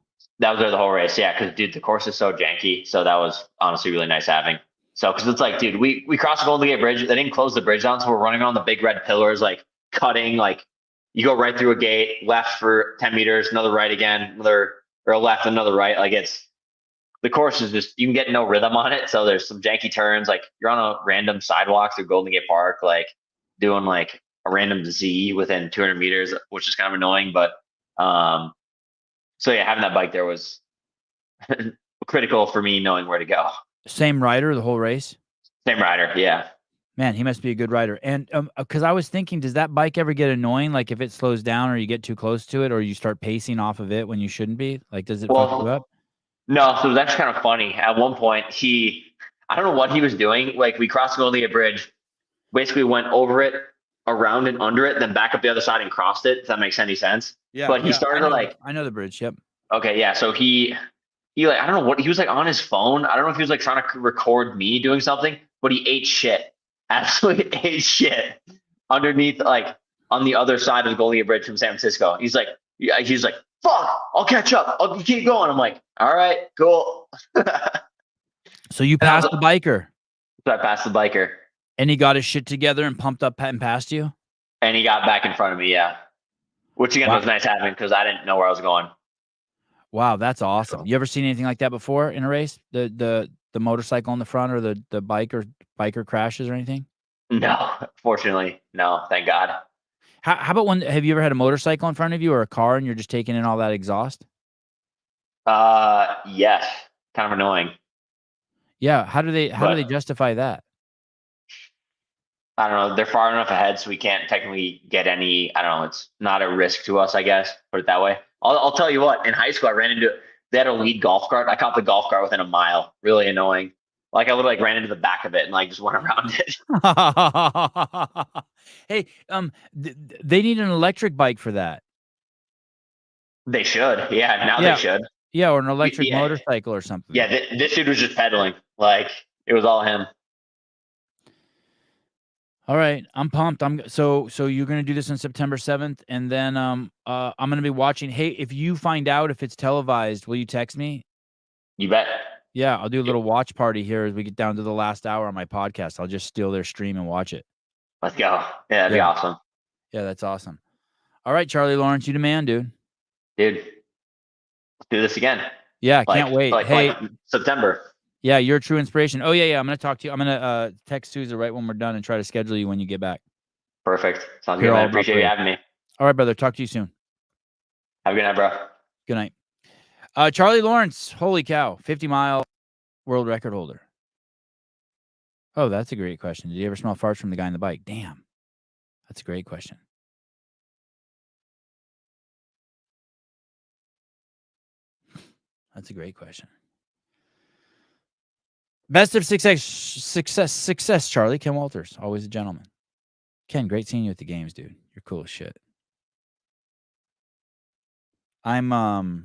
That was there the whole race. Yeah. Cause dude, the course is so janky. So that was honestly really nice having. So, cause it's like, dude, we crossed the Golden Gate Bridge. They didn't close the bridge down. So we're running on the big red pillars, like cutting, like you go right through a gate, left for 10 meters, another right again, or a left, another right. Like, the course is just, you can get no rhythm on it. So there's some janky turns. Like, you're on a random sidewalk through Golden Gate Park, like doing like a random Z within 200 meters, which is kind of annoying. But, so yeah, having that bike there was critical for me knowing where to go. Same rider the whole race? Same rider. Yeah. Man, he must be a good rider. And because I was thinking, does that bike ever get annoying? Like, if it slows down or you get too close to it, or you start pacing off of it when you shouldn't be? Like, does it fuck you up? No. So that's kind of funny. At one point, I don't know what he was doing. Like, we crossed the Golden Gate Bridge, basically went over it, around and under it, then back up the other side and crossed it. If that makes any sense. Yeah. But he started I know the bridge. Yep. Okay. Yeah. So he like, I don't know what he was like on his phone. I don't know if he was like trying to record me doing something, but he ate shit. Absolutely ate shit underneath, like on the other side of the Golden Gate Bridge from San Francisco. He's like, fuck, I'll catch up. I'll keep going. I'm like, all right, cool. So you passed the biker. So I passed the biker. And he got his shit together and pumped up and passed you? And he got back in front of me, yeah. Which again was nice having, because I didn't know where I was going. Wow, that's awesome. You ever seen anything like that before in a race? The motorcycle in the front, or the biker crashes or anything? No, fortunately, no. Thank God. How about have you ever had a motorcycle in front of you, or a car, and you're just taking in all that exhaust? Yes. Kind of annoying. Yeah. How do they justify that? I don't know. They're far enough ahead, so we can't technically get any. I don't know. It's not a risk to us, I guess. Put it that way. I'll tell you what. In high school, I ran into. They had a lead golf cart. I caught the golf cart within a mile. Really annoying. Like, I literally ran into the back of it and like just went around it. Hey, they need an electric bike for that. They should. Yeah, now they should. Yeah, or an electric motorcycle or something. Yeah, this dude was just pedaling. Like, it was all him. All right, I'm pumped. So you're gonna do this on September 7th, and then I'm gonna be watching. Hey, if you find out if it's televised, will you text me? You bet. Yeah, I'll do a little watch party here as we get down to the last hour on my podcast. I'll just steal their stream and watch it. Let's go. Yeah, that'd be awesome. Yeah, that's awesome. All right, Charlie Lawrence, you the man, dude. Dude, let's do this again. Yeah, can't wait. Hey, September. Yeah, you're a true inspiration. Oh, yeah. I'm going to talk to you. I'm going to text Sousa right when we're done and try to schedule you when you get back. Perfect. Sounds good. I appreciate you having me. All right, brother. Talk to you soon. Have a good night, bro. Good night. Charlie Lawrence, holy cow, 50-mile world record holder. Oh, that's a great question. Did you ever smell farts from the guy on the bike? Damn. That's a great question. That's a great question. Best of success, Charlie. Ken Walters, always a gentleman. Ken, great seeing you at the games, dude. You're cool as shit. I'm oh,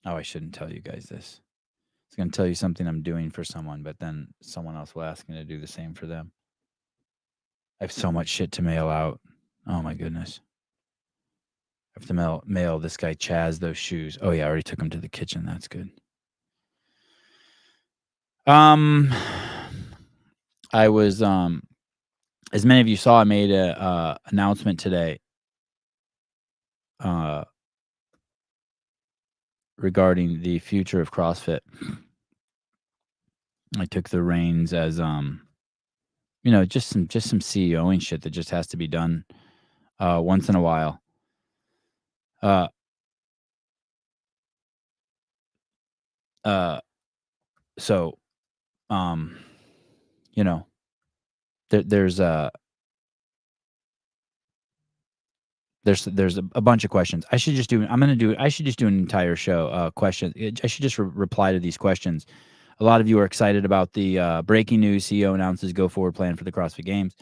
I shouldn't tell you guys this. I was going to tell you something I'm doing for someone, but then someone else will ask me to do the same for them. I have so much shit to mail out. Oh my goodness. I have to mail this guy Chaz those shoes. Oh yeah, I already took him to the kitchen. That's good. I was as many of you saw, I made a announcement today regarding the future of CrossFit. I took the reins as just some CEOing shit that just has to be done once in a while. So there's a bunch of questions. I should just do an entire show question. I should just reply to these questions. A lot of you are excited about the breaking news. CEO announces go forward plan for the CrossFit Games.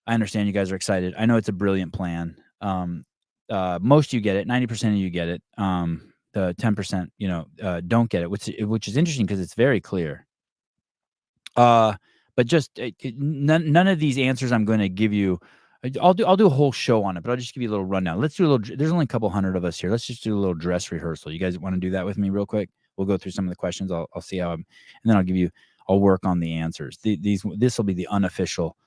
I understand you guys are excited. I know it's a brilliant plan. Most of you get it. 90% of you get it. The 10%, don't get it, which is interesting because it's very clear. But just none of these answers I'm going to give you. I'll do a whole show on it, but I'll just give you a little rundown. Let's do a little. There's only a couple hundred of us here. Let's just do a little dress rehearsal. You guys want to do that with me real quick? We'll go through some of the questions. I'll see how and then I'll work on the answers. This will be the unofficial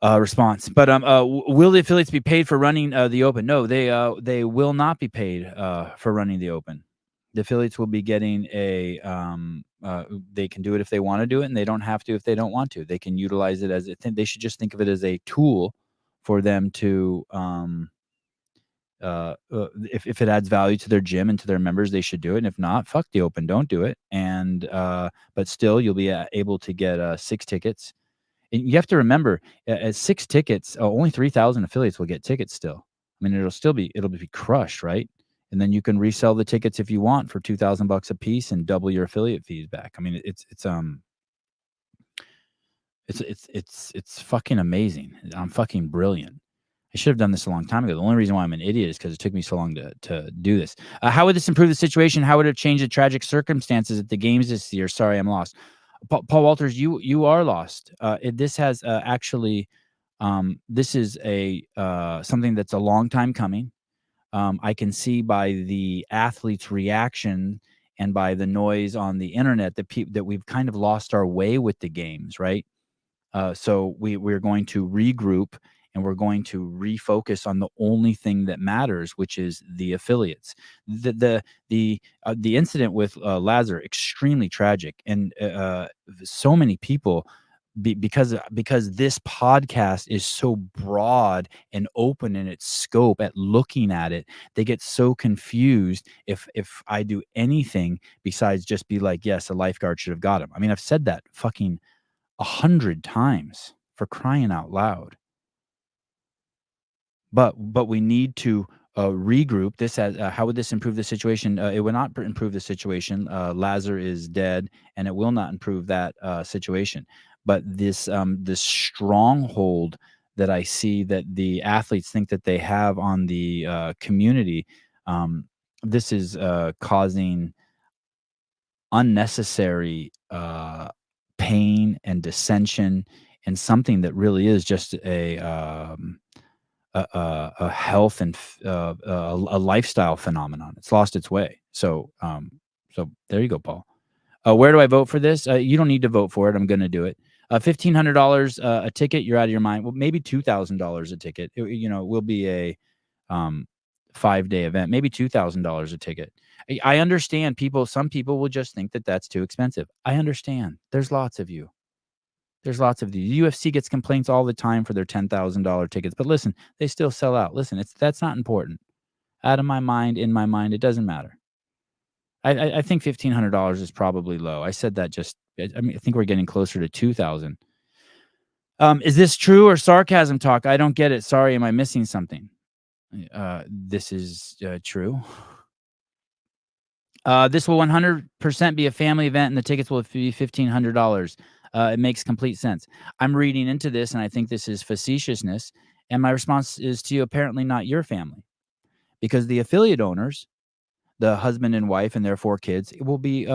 response. But will the affiliates be paid for running the Open? No, they will not be paid for running the Open. The affiliates will be getting they can do it if they want to do it, and they don't have to if they don't want to. They can utilize it as they should just think of it as a tool for them to if it adds value to their gym and to their members, they should do it. And if not, fuck the Open, don't do it. And but still, you'll be able to get 6 tickets. And you have to remember, at 6 tickets, only 3,000 affiliates will get tickets still. I mean, it'll be crushed, right? And then you can resell the tickets if you want for $2,000 a piece and double your affiliate fees back. I mean, it's fucking amazing. I'm fucking brilliant. I should have done this a long time ago. The only reason why I'm an idiot is because it took me so long to do this. How would this improve the situation? How would it change the tragic circumstances at the games this year? Sorry, I'm lost. Paul Walters, you are lost. This has actually, this is a something that's a long time coming. I can see by the athletes' reaction and by the noise on the internet that we've kind of lost our way with the games, right? So we're going to regroup and we're going to refocus on the only thing that matters, which is the affiliates. The incident with Lazar, extremely tragic, and so many people. Because this podcast is so broad and open in its scope at looking at it, they get so confused if I do anything besides just be like, yes, a lifeguard should have got him. I mean, I've said that fucking 100 times, for crying out loud. But we need to regroup. This has how would this improve the situation? It would not improve the situation. Lazar is dead, and it will not improve that situation. But this stronghold that I see that the athletes think that they have on the community, this is causing unnecessary pain and dissension, and something that really is just a health and a lifestyle phenomenon. It's lost its way. So there you go, Paul. Where do I vote for this? You don't need to vote for it. I'm going to do it. $1,500 a ticket. You're out of your mind. Well, maybe $2,000 a ticket. It will be a 5-day event. Maybe $2,000 a ticket. I understand some people will just think that that's too expensive. I understand. There's lots of you. There's lots of these. UFC gets complaints all the time for their $10,000 tickets, but listen, they still sell out. Listen, that's not important. Out of my mind, in my mind, it doesn't matter. I think $1,500 is probably low. I said that just. I mean, I think we're getting closer to 2,000. Is this true or sarcasm talk? I don't get it. Sorry, am I missing something? This is true. This will 100% be a family event, and the tickets will be $1,500. It makes complete sense. I'm reading into this, and I think this is facetiousness. And my response is to you, apparently not your family, because the affiliate owners, the husband and wife and their 4 kids, it will be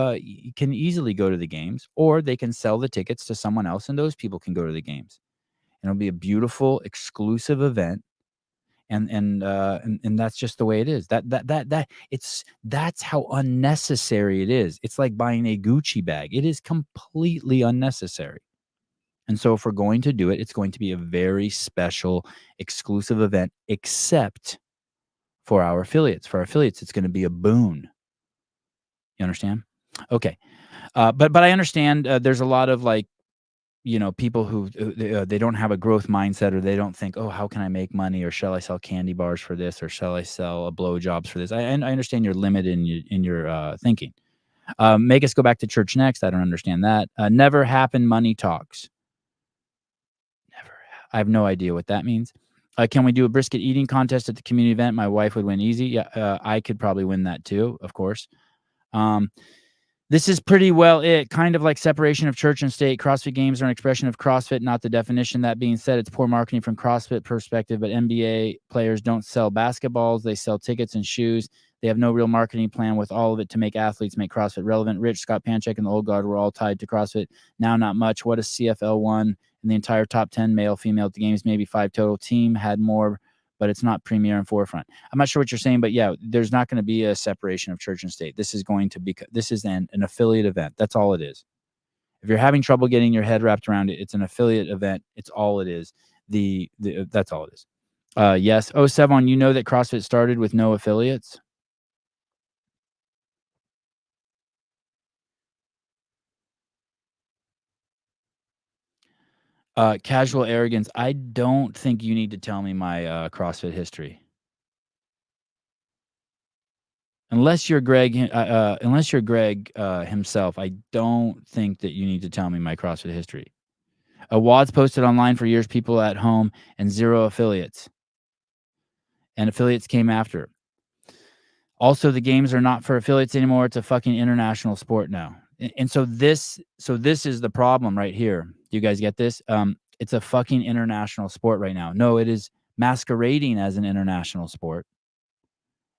can easily go to the games, or they can sell the tickets to someone else, and those people can go to the games. And it'll be a beautiful, exclusive event. And that's just the way it is. That's how unnecessary it is. It's like buying a Gucci bag. It is completely unnecessary. And so if we're going to do it, it's going to be a very special, exclusive event, except for our affiliates. For our affiliates, it's going to be a boon. You understand? Okay. But I understand there's a lot of people who they don't have a growth mindset, or they don't think, oh, how can I make money, or shall I sell candy bars for this, or shall I sell blowjobs for this? I understand you're limited in your thinking. Make us go back to church next. I don't understand that. Never happen money talks. Never. I have no idea what that means. Can we do a brisket eating contest at the community event? My wife would win easy. Yeah, I could probably win that too, of course. This is pretty well it. Kind of like separation of church and state. CrossFit games are an expression of CrossFit, not the definition. That being said, it's poor marketing from CrossFit perspective, but NBA players don't sell basketballs. They sell tickets and shoes. They have no real marketing plan with all of it to make athletes make CrossFit relevant. Rich, Scott Panchek, and the old guard were all tied to CrossFit. Now, not much. What a CFL won in the entire top 10 male, female at the games, maybe 5 total. Team had more, but it's not premier and forefront. I'm not sure what you're saying, but yeah, there's not going to be a separation of church and state. This is going to be, this is an affiliate event. That's all it is. If you're having trouble getting your head wrapped around it, it's an affiliate event. It's all it is. That's all it is. Yes. Oh, Sevon, you know that CrossFit started with no affiliates? Casual arrogance. I don't think you need to tell me my CrossFit history. Unless you're Greg himself, I don't think that you need to tell me my CrossFit history. WOD's posted online for years, people at home, and 0 affiliates. And affiliates came after. Also, the games are not for affiliates anymore. It's a fucking international sport now. And so this is the problem right here. Do you guys get this? It's a fucking international sport right now. No, it is masquerading as an international sport.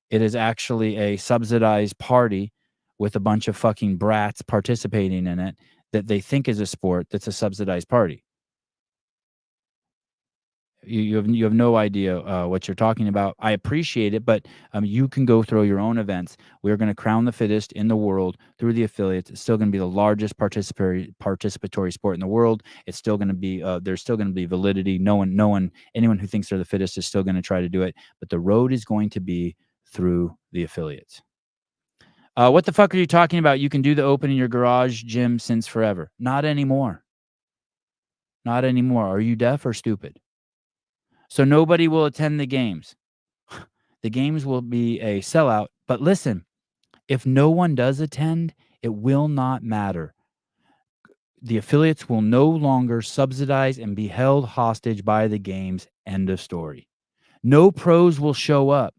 It is actually a subsidized party with a bunch of fucking brats participating in it that they think is a sport that's a subsidized party. You have no idea what you're talking about. I appreciate it, but you can go throw your own events. We're going to crown the fittest in the world through the affiliates. It's still going to be the largest participatory sport in the world. It's still going to be there's still going to be validity. Anyone who thinks they're the fittest is still going to try to do it, but the road is going to be through the affiliates. What the fuck are you talking about? You can do the open in your garage gym since forever. Not anymore. Not anymore. Are you deaf or stupid? So nobody will attend the games. The games will be a sellout. But listen, if no one does attend, it will not matter. The affiliates will no longer subsidize and be held hostage by the games. End of story. No pros will show up.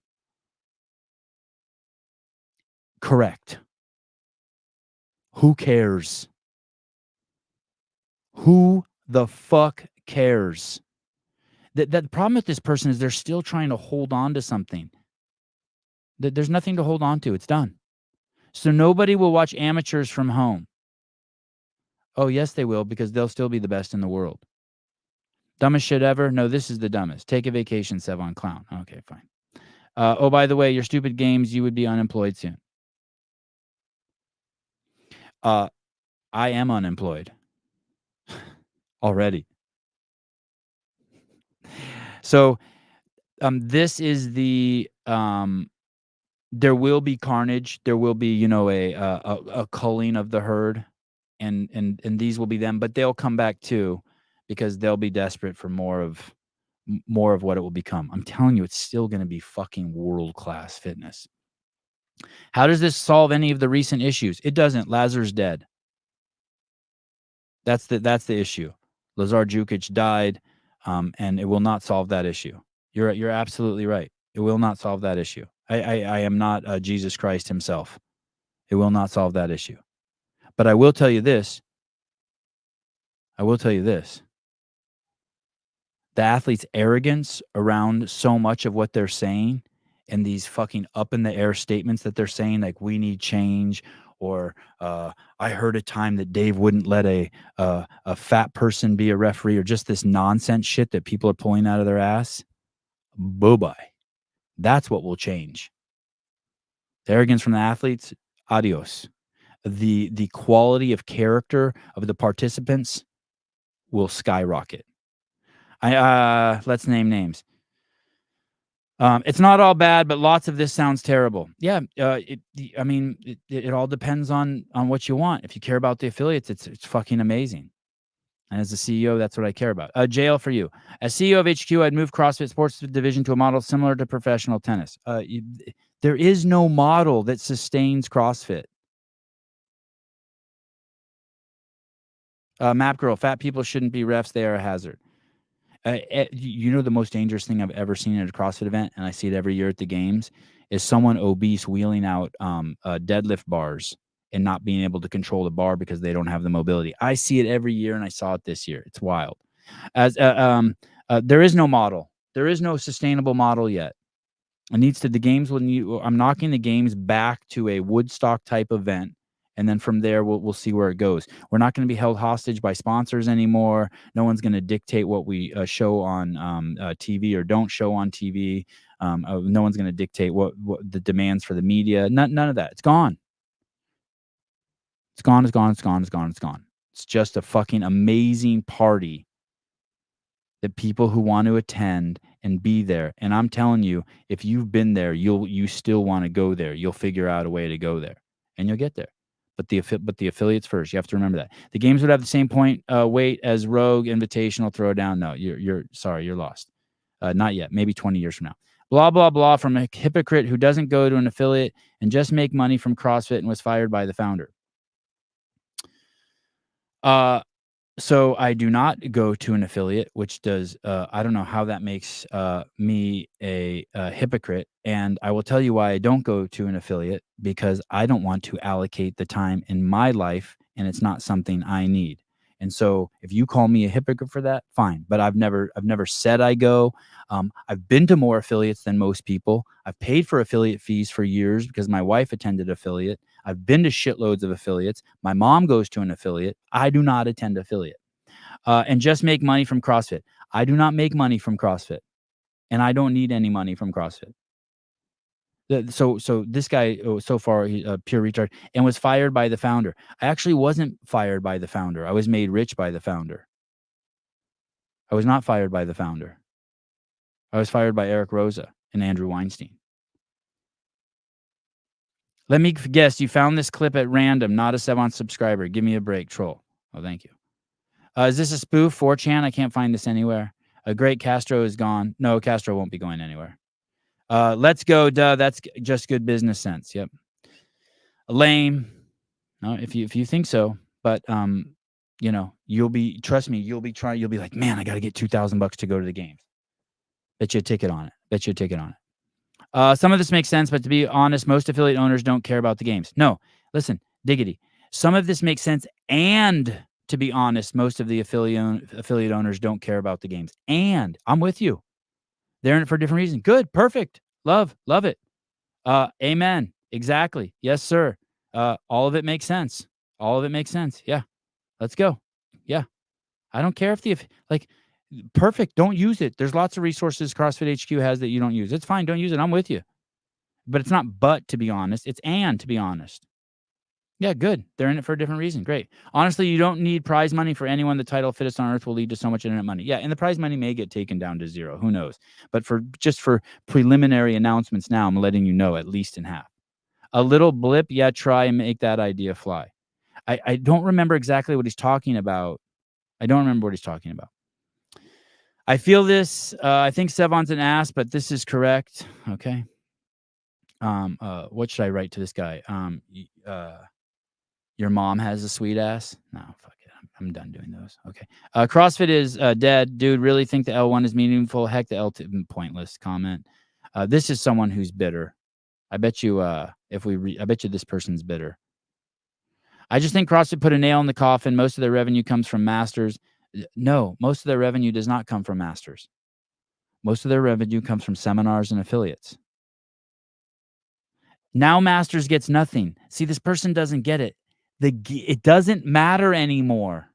Correct. Who cares? Who the fuck cares? The problem with this person is they're still trying to hold on to something. There's nothing to hold on to. It's done. So nobody will watch amateurs from home. Oh, yes, they will, because they'll still be the best in the world. Dumbest shit ever? No, this is the dumbest. Take a vacation, Sevon Clown. Okay, fine. Oh, by the way, your stupid games, you would be unemployed soon. I am unemployed. Already. So this is the there will be carnage. There will be, a culling of the herd. and these will be them, but they'll come back too, because they'll be desperate for more of what it will become. I'm telling you, it's still going to be fucking world-class fitness. How does this solve any of the recent issues? It doesn't. Lazar's dead. That's the issue. Lazar Jukic died, and it will not solve that issue. You're absolutely right. It will not solve that issue. I am not Jesus Christ himself. It will not solve that issue. But I will tell you this. The athletes' arrogance around so much of what they're saying, and these fucking up in the air statements that they're saying, like we need change, or I heard a time that Dave wouldn't let a fat person be a referee, or just this nonsense shit that people are pulling out of their ass. Bye-bye. That's what will change. The arrogance from the athletes, adios. The quality of character of the participants will skyrocket. Let's name names. It's not all bad, but lots of this sounds terrible. Yeah, it all depends on what you want. If you care about the affiliates, it's fucking amazing. And as a CEO, that's what I care about. Jail for you. As CEO of HQ, I'd move CrossFit Sports Division to a model similar to professional tennis. There is no model that sustains CrossFit. Map Girl, fat people shouldn't be refs. They are a hazard. You know, the most dangerous thing I've ever seen at a CrossFit event, and I see it every year at the games, is someone obese wheeling out deadlift bars and not being able to control the bar because they don't have the mobility. I see it every year, and I saw it this year. It's wild. As there is no model. There is no sustainable model yet. It needs to, the games, I'm knocking the games back to a Woodstock type event. And then from there, we'll see where it goes. We're not going to be held hostage by sponsors anymore. No one's going to dictate what we show on TV or don't show on TV. No one's going to dictate what the demands for the media. None of that. It's gone. It's gone. It's gone. It's gone. It's gone. It's gone. It's just a fucking amazing party that people who want to attend and be there. And I'm telling you, if you've been there, you still want to go there. You'll figure out a way to go there, and you'll get there. But the affiliates first. You have to remember that. The games would have the same point weight as Rogue, Invitational, Throwdown. No, you're sorry, you're lost. Not yet. Maybe 20 years from now. Blah, blah, blah from a hypocrite who doesn't go to an affiliate and just make money from CrossFit and was fired by the founder. So I do not go to an affiliate, which does, I don't know how that makes me a hypocrite. And I will tell you why I don't go to an affiliate, because I don't want to allocate the time in my life, and it's not something I need. And so if you call me a hypocrite for that, fine. But I've never said I go. I've been to more affiliates than most people. I've paid for affiliate fees for years because my wife attended affiliate. I've been to shitloads of affiliates. My mom goes to an affiliate. I do not attend affiliate. And just make money from CrossFit. I do not make money from CrossFit, and I don't need any money from CrossFit. So this guy, so far, he's a pure retard and was fired by the founder. I actually wasn't fired by the founder. I was made rich by the founder. I was not fired by the founder. I was fired by Eric Roza and Andrew Weinstein. Let me guess, you found this clip at random, not a Sevon subscriber. Give me a break, troll. Oh, thank you. Is this a spoof? 4chan? I can't find this anywhere. A great Castro is gone. No, Castro won't be going anywhere. Let's go. Duh. That's just good business sense. Yep. Lame. No, if you think so, but you know, trust me, you'll be like, man, I got to get $2,000 to go to the games. Bet you a ticket on it. Some of this makes sense, but to be honest, most affiliate owners don't care about the games. No, listen, diggity. Some of this makes sense, and to be honest, most of the affiliate owners don't care about the games. And I'm with you. They're in it for a different reason. Good, perfect, love it. Amen. Exactly. Yes, sir. All of it makes sense. Yeah, let's go. Yeah, I don't care if perfect. Don't use it. There's lots of resources CrossFit HQ has that you don't use. It's fine. Don't use it. I'm with you. But it's not but, to be honest. It's and, to be honest. Yeah, good. They're in it for a different reason. Great. Honestly, you don't need prize money for anyone. The title fittest on earth will lead to so much internet money. Yeah, and the prize money may get taken down to zero. Who knows? But for preliminary announcements now, I'm letting you know at least in half. A little blip, yeah, try and make that idea fly. I don't remember exactly what he's talking about. I don't remember what he's talking about. I feel this. I think Sevon's an ass, but this is correct. Okay. What should I write to this guy? Your mom has a sweet ass. No, fuck it. I'm done doing those. Okay. CrossFit is dead. Dude, really think the L1 is meaningful? Heck, the L2 pointless comment. This is someone who's bitter. I bet you I bet you this person's bitter. I just think CrossFit put a nail in the coffin. Most of their revenue comes from masters. No, most of their revenue does not come from masters. Most of their revenue comes from seminars and affiliates. Now masters gets nothing. See, this person doesn't get it. It doesn't matter anymore.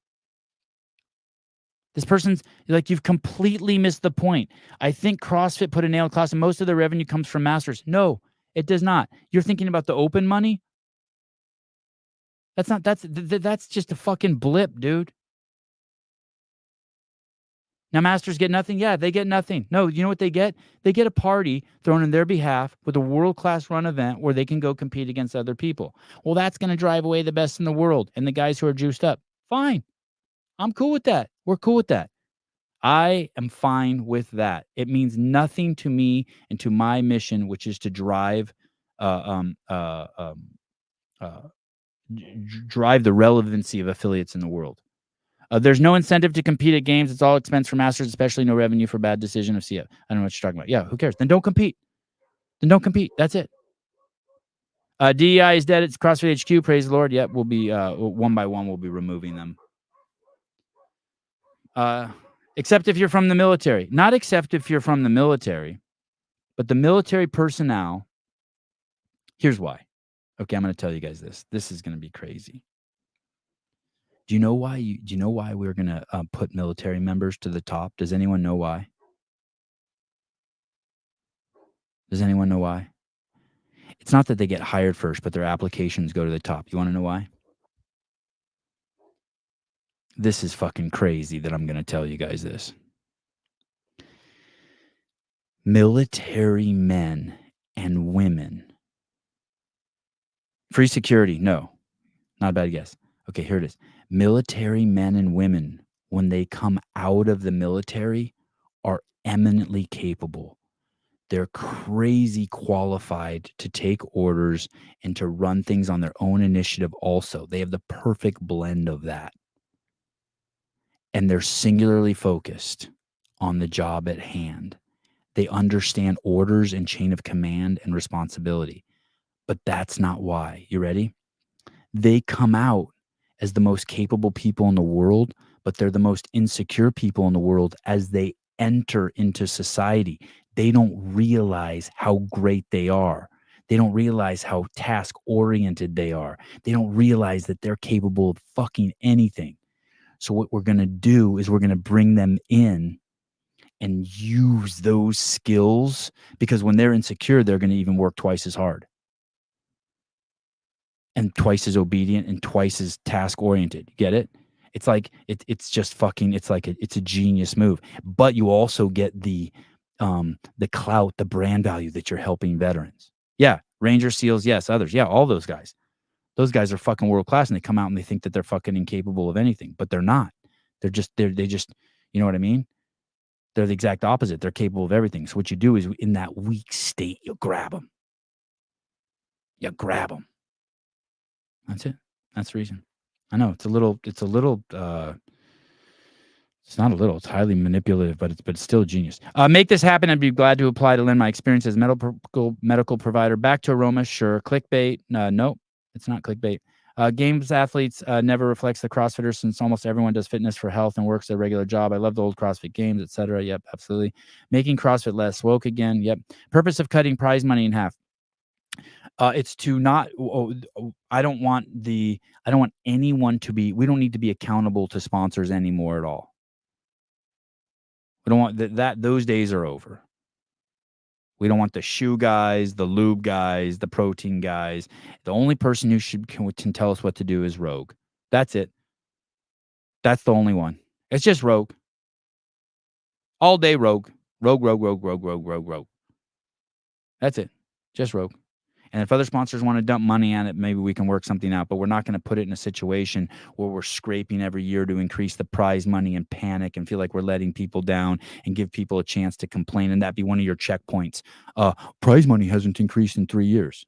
This person's like, you've completely missed the point. I think CrossFit put a nail in the coffin. Most of their revenue comes from masters. No, it does not. You're thinking about the open money? That's just a fucking blip, dude. Now masters get nothing? Yeah, they get nothing. No, you know what they get? They get a party thrown in their behalf with a world-class run event where they can go compete against other people. Well, that's going to drive away the best in the world and the guys who are juiced up. Fine. I'm cool with that. We're cool with that. I am fine with that. It means nothing to me and to my mission, which is to drive drive the relevancy of affiliates in the world. There's no incentive to compete at games. It's all expense for masters, especially no revenue for bad decision of CF. I don't know what you're talking about. Yeah, who cares? Then don't compete. That's it. DEI is dead. It's CrossFit HQ. Praise the Lord. Yep, we'll be one by one. We'll be removing them. Except if you're from the military. Not except if you're from the military, but the military personnel. Here's why. Okay, I'm going to tell you guys this. This is going to be crazy. Do you know why we're going to put military members to the top? Does anyone know why? Does anyone know why? It's not that they get hired first, but their applications go to the top. You want to know why? This is fucking crazy that I'm going to tell you guys this. Military men and women. Free security, no. Not a bad guess. Okay, here it is. Military men and women, when they come out of the military, are eminently capable. They're crazy qualified to take orders and to run things on their own initiative also. They have the perfect blend of that. And they're singularly focused on the job at hand. They understand orders and chain of command and responsibility. But that's not why. You ready? They come out as the most capable people in the world, but they're the most insecure people in the world as they enter into society. They don't realize how great they are. They don't realize how task-oriented they are. They don't realize that they're capable of fucking anything. So what we're going to do is we're going to bring them in and use those skills, because when they're insecure, they're going to even work twice as hard and twice as obedient and twice as task oriented. Get it? It's like it's just fucking. It's like it's a genius move. But you also get the clout, the brand value that you're helping veterans. Yeah, Ranger SEALs, yes, others, yeah, all those guys. Those guys are fucking world class, and they come out and they think that they're fucking incapable of anything, but they're not. They just, you know what I mean? They're the exact opposite. They're capable of everything. So what you do is, in that weak state, you grab them. You grab them. That's it. That's the reason. I know it's not a little, it's highly manipulative, but it's still genius. Make this happen. I'd be glad to apply to lend my experience as medical provider. Back to Aroma, sure. Clickbait. Nope, it's not clickbait. Games athletes never reflects the CrossFitters, since almost everyone does fitness for health and works their regular job. I love the old CrossFit games, etc. Yep, absolutely. Making CrossFit less woke again. Yep. Purpose of cutting prize money in half. It's to not. I don't want anyone to be. We don't need to be accountable to sponsors anymore at all. We don't want that. Those days are over. We don't want the shoe guys, the lube guys, the protein guys. The only person who can tell us what to do is Rogue. That's it. That's the only one. It's just Rogue. All day Rogue. Rogue. That's it. Just Rogue. And if other sponsors want to dump money on it, maybe we can work something out. But we're not going to put it in a situation where we're scraping every year to increase the prize money and panic and feel like we're letting people down and give people a chance to complain. And that be one of your checkpoints. Prize money hasn't increased in 3 years.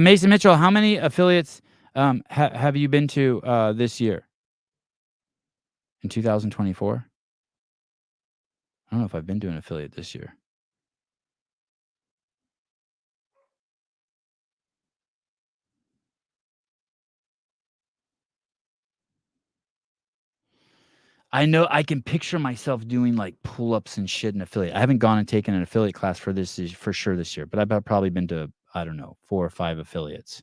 Mason Mitchell, how many affiliates have you been to this year? In 2024? I don't know if I've been to an affiliate this year. I know I can picture myself doing like pull-ups and shit in affiliate. I haven't gone and taken an affiliate class for sure this year, but I've probably been to, I don't know, 4 or 5 affiliates.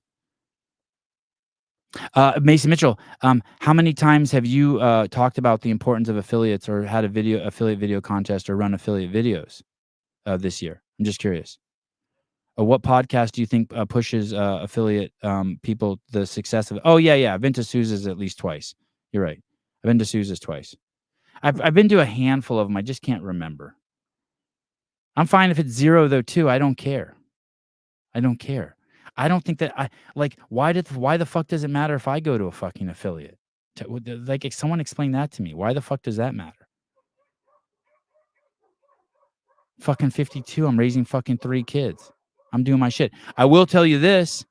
Mason Mitchell, how many times have you talked about the importance of affiliates or had a affiliate video contest or run affiliate videos this year? I'm just curious. What podcast do you think pushes affiliate people the success of? Oh yeah, I've been to Sousa's at least twice. You're right. I've been to Sousa's twice. I've been to a handful of them. I just can't remember. I'm fine if it's 0 though too. I don't care. I don't care. I don't think that why the fuck does it matter if I go to a fucking affiliate? Like someone explain that to me. Why the fuck does that matter? Fucking 52. I'm raising fucking 3 kids. I'm doing my shit. I will tell you this.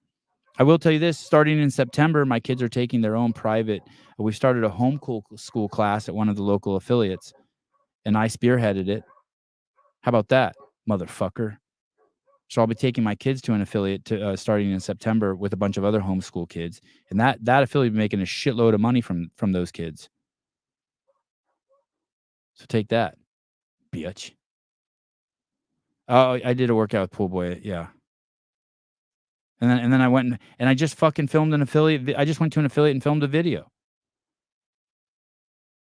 Starting in September, my kids are taking their own private. We started a homeschool class at one of the local affiliates, and I spearheaded it. How about that, motherfucker? So I'll be taking my kids to an affiliate starting in September with a bunch of other homeschool kids, and that affiliate will be making a shitload of money from those kids. So take that, bitch. Oh, I did a workout with Pool Boy, yeah. And then I went and I just fucking filmed an affiliate. I just went to an affiliate and filmed a video.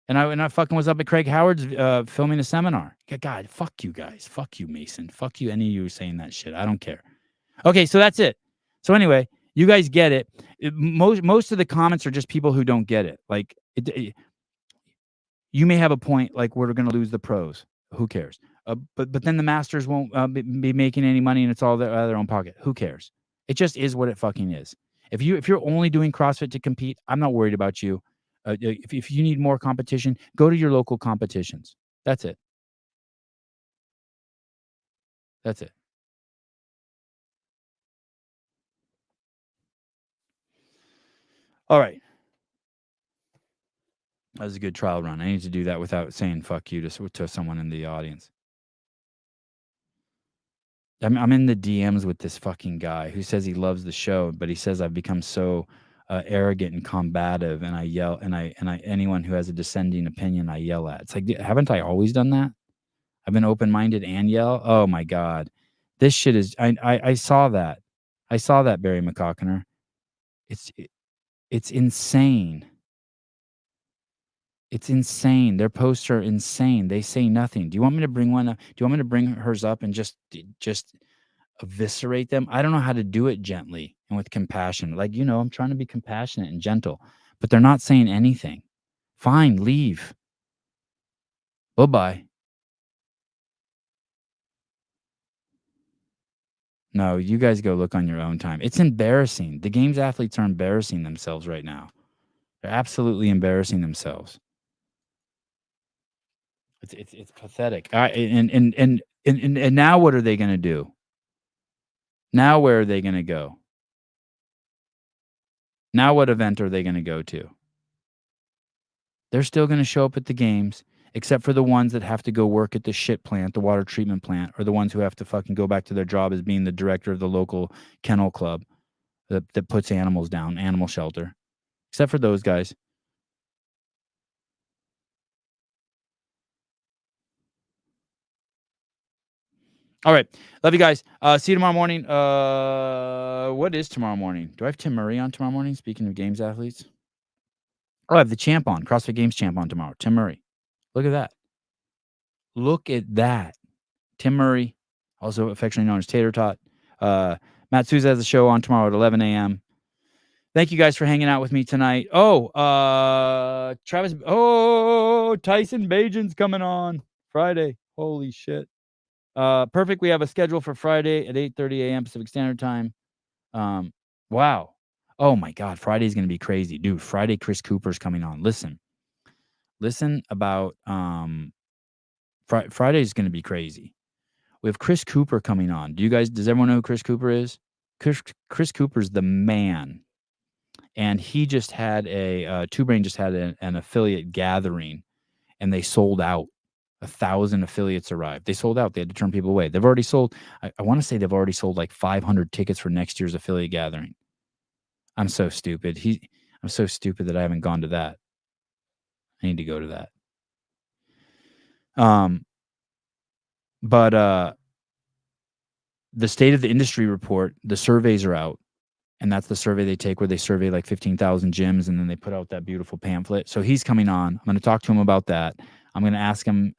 And I fucking was up at Craig Howard's filming a seminar. God, fuck you guys. Fuck you, Mason. Fuck you, any of you saying that shit. I don't care. Okay, so that's it. So anyway, you guys get it. Most of the comments are just people who don't get it. Like, you may have a point, like we're going to lose the pros. Who cares? But then the masters won't be making any money, and it's all out of their own pocket. Who cares? It just is what it fucking is. If you're only doing CrossFit to compete, I'm not worried about you. If you need more competition, go to your local competitions. That's it. That's it. All right. That was a good trial run. I need to do that without saying fuck you to someone in the audience. I'm in the DMs with this fucking guy who says he loves the show, but he says I've become so arrogant and combative, and I yell, and I anyone who has a dissenting opinion, I yell at. It's like, haven't I always done that? I've been open-minded and yell. Oh my god, this shit is. I saw that. I saw that, Barry McCockiner. It's insane. It's insane. Their posts are insane. They say nothing. Do you want me to bring one up? Do you want me to bring hers up and just eviscerate them? I don't know how to do it gently and with compassion. Like, I'm trying to be compassionate and gentle, but they're not saying anything. Fine, leave. Bye-bye. No, you guys go look on your own time. It's embarrassing. The games athletes are embarrassing themselves right now. They're absolutely embarrassing themselves. It's pathetic. And now what are they going to do? Now where are they going to go? Now what event are they going to go to? They're still going to show up at the games, except for the ones that have to go work at the shit plant, the water treatment plant, or the ones who have to fucking go back to their job as being the director of the local kennel club that puts animals down, animal shelter. Except for those guys. All right. Love you guys. See you tomorrow morning. What is tomorrow morning? Do I have Tim Murray on tomorrow morning? Speaking of games athletes. Oh, I have the champ on, CrossFit Games champ on tomorrow. Tim Murray. Look at that. Look at that. Tim Murray, also affectionately known as Tater Tot. Matt Souza has a show on tomorrow at 11 a.m. Thank you guys for hanging out with me tonight. Oh, Travis. Oh, Tyson Bajan's coming on Friday. Holy shit. Perfect. We have a schedule for Friday at 8:30 a.m. Pacific Standard Time. Wow. Oh my God. Friday's going to be crazy. Dude, Friday, Chris Cooper's coming on. Listen about, Friday's going to be crazy. We have Chris Cooper coming on. Does everyone know who Chris Cooper is? Chris Cooper's the man. And he just had Two Brain just had an affiliate gathering, and they sold out. 1,000 affiliates arrived. They sold out. They had to turn people away. They've already sold, I want to say they've already sold like 500 tickets for next year's affiliate gathering. I'm so stupid. I'm so stupid that I haven't gone to that. I need to go to that. But the state of the industry report, the surveys are out. And that's the survey they take where they survey like 15,000 gyms, and then they put out that beautiful pamphlet. So he's coming on. I'm going to talk to him about that. I'm going to ask him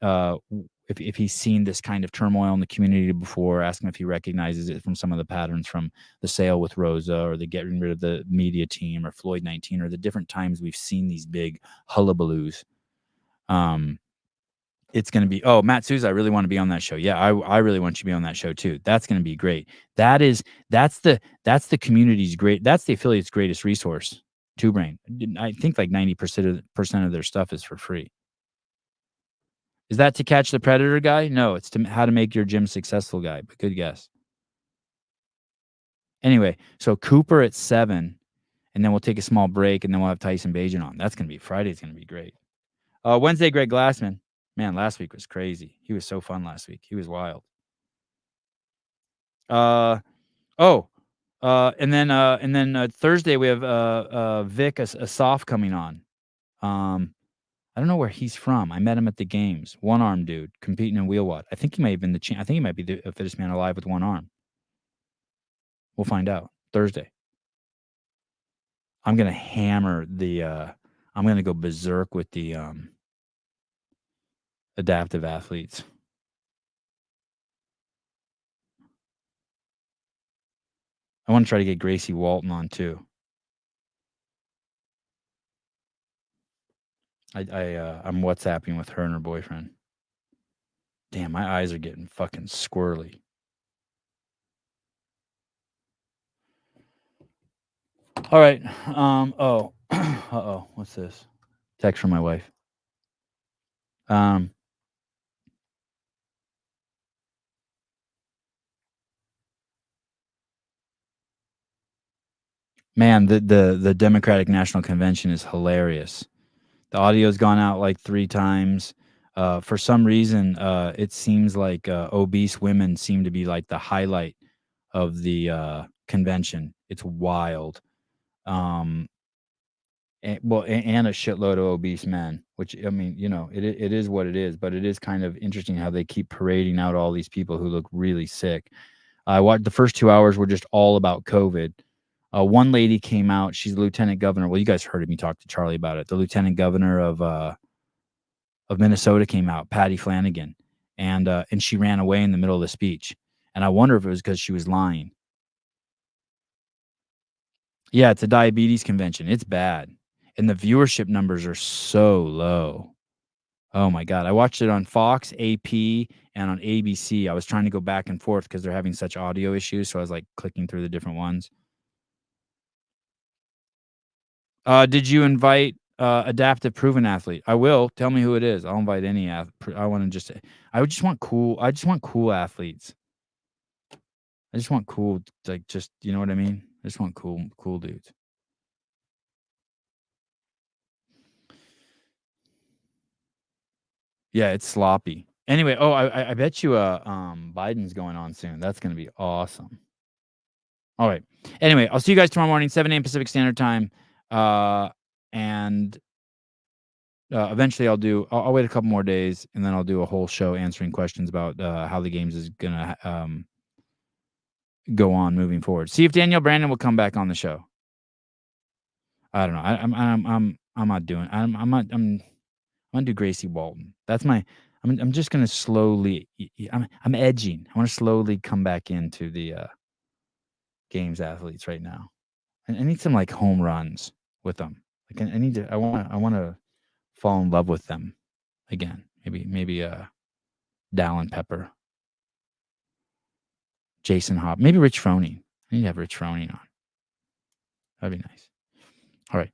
if he's seen this kind of turmoil in the community before, ask him if he recognizes it from some of the patterns from the sale with Rosa, or the getting rid of the media team, or Floyd 19, or the different times we've seen these big hullabaloos. It's going to be, Matt Souza, I really want to be on that show. Yeah, I really want you to be on that show too. That's going to be great. That's the community's that's the affiliate's greatest resource, Two Brain. I think like 90% of their stuff is for free. Is that To Catch the Predator guy? No, it's How to Make Your Gym Successful guy, but good guess. Anyway, so Cooper at 7, and then we'll take a small break, and then we'll have Tyson Bajan on. That's going to be, Friday's going to be great. Wednesday, Greg Glassman. Man, last week was crazy. He was so fun last week. He was wild. And then Thursday we have Vic Asaf coming on. I don't know where he's from. I met him at the games. One arm dude competing in wheelwatt. I think he may have been I think he might be the fittest man alive with one arm. We'll find out Thursday. I'm gonna hammer the. I'm gonna go berserk with the adaptive athletes. I want to try to get Gracie Walton on too. I'm WhatsApping with her and her boyfriend. Damn, my eyes are getting fucking squirrely. All right. What's this? Text from my wife. Man, the Democratic National Convention is hilarious. The audio's gone out like 3 times. For some reason, it seems like obese women seem to be like the highlight of the convention. It's wild. And a shitload of obese men, which, I mean, it is what it is, but it is kind of interesting how they keep parading out all these people who look really sick. I watched the first 2 hours were just all about COVID. One lady came out. She's the lieutenant governor. Well, you guys heard me talk to Charlie about it. The lieutenant governor of Minnesota came out, Patty Flanagan, and she ran away in the middle of the speech. And I wonder if it was because she was lying. Yeah, it's a diabetes convention. It's bad. And the viewership numbers are so low. Oh my God. I watched it on Fox, AP, and on ABC. I was trying to go back and forth because they're having such audio issues. So I was like clicking through the different ones. Did you invite adaptive proven athlete? I will. Tell me who it is. I'll invite any I just want cool athletes. I just want cool, like, just, you know what I mean? I just want cool dudes. Yeah, it's sloppy. Anyway, I bet you Biden's going on soon. That's going to be awesome. All right. Anyway, I'll see you guys tomorrow morning, 7 a.m. Pacific Standard Time. And eventually I'll wait a couple more days, and then I'll do a whole show answering questions about how the games is going to go on moving forward. See if Danielle Brandon will come back on the show. I don't know. I'm not doing. I'm gonna do Gracie Walton. That's my. I'm just gonna slowly. I'm edging. I want to slowly come back into the games athletes right now. I need some like home runs with them. Like I need to. I want to fall in love with them again. Maybe Dallin Pepper, Jason Hobb, maybe Rich Froning. I need to have Rich Froning on. That'd be nice. All right.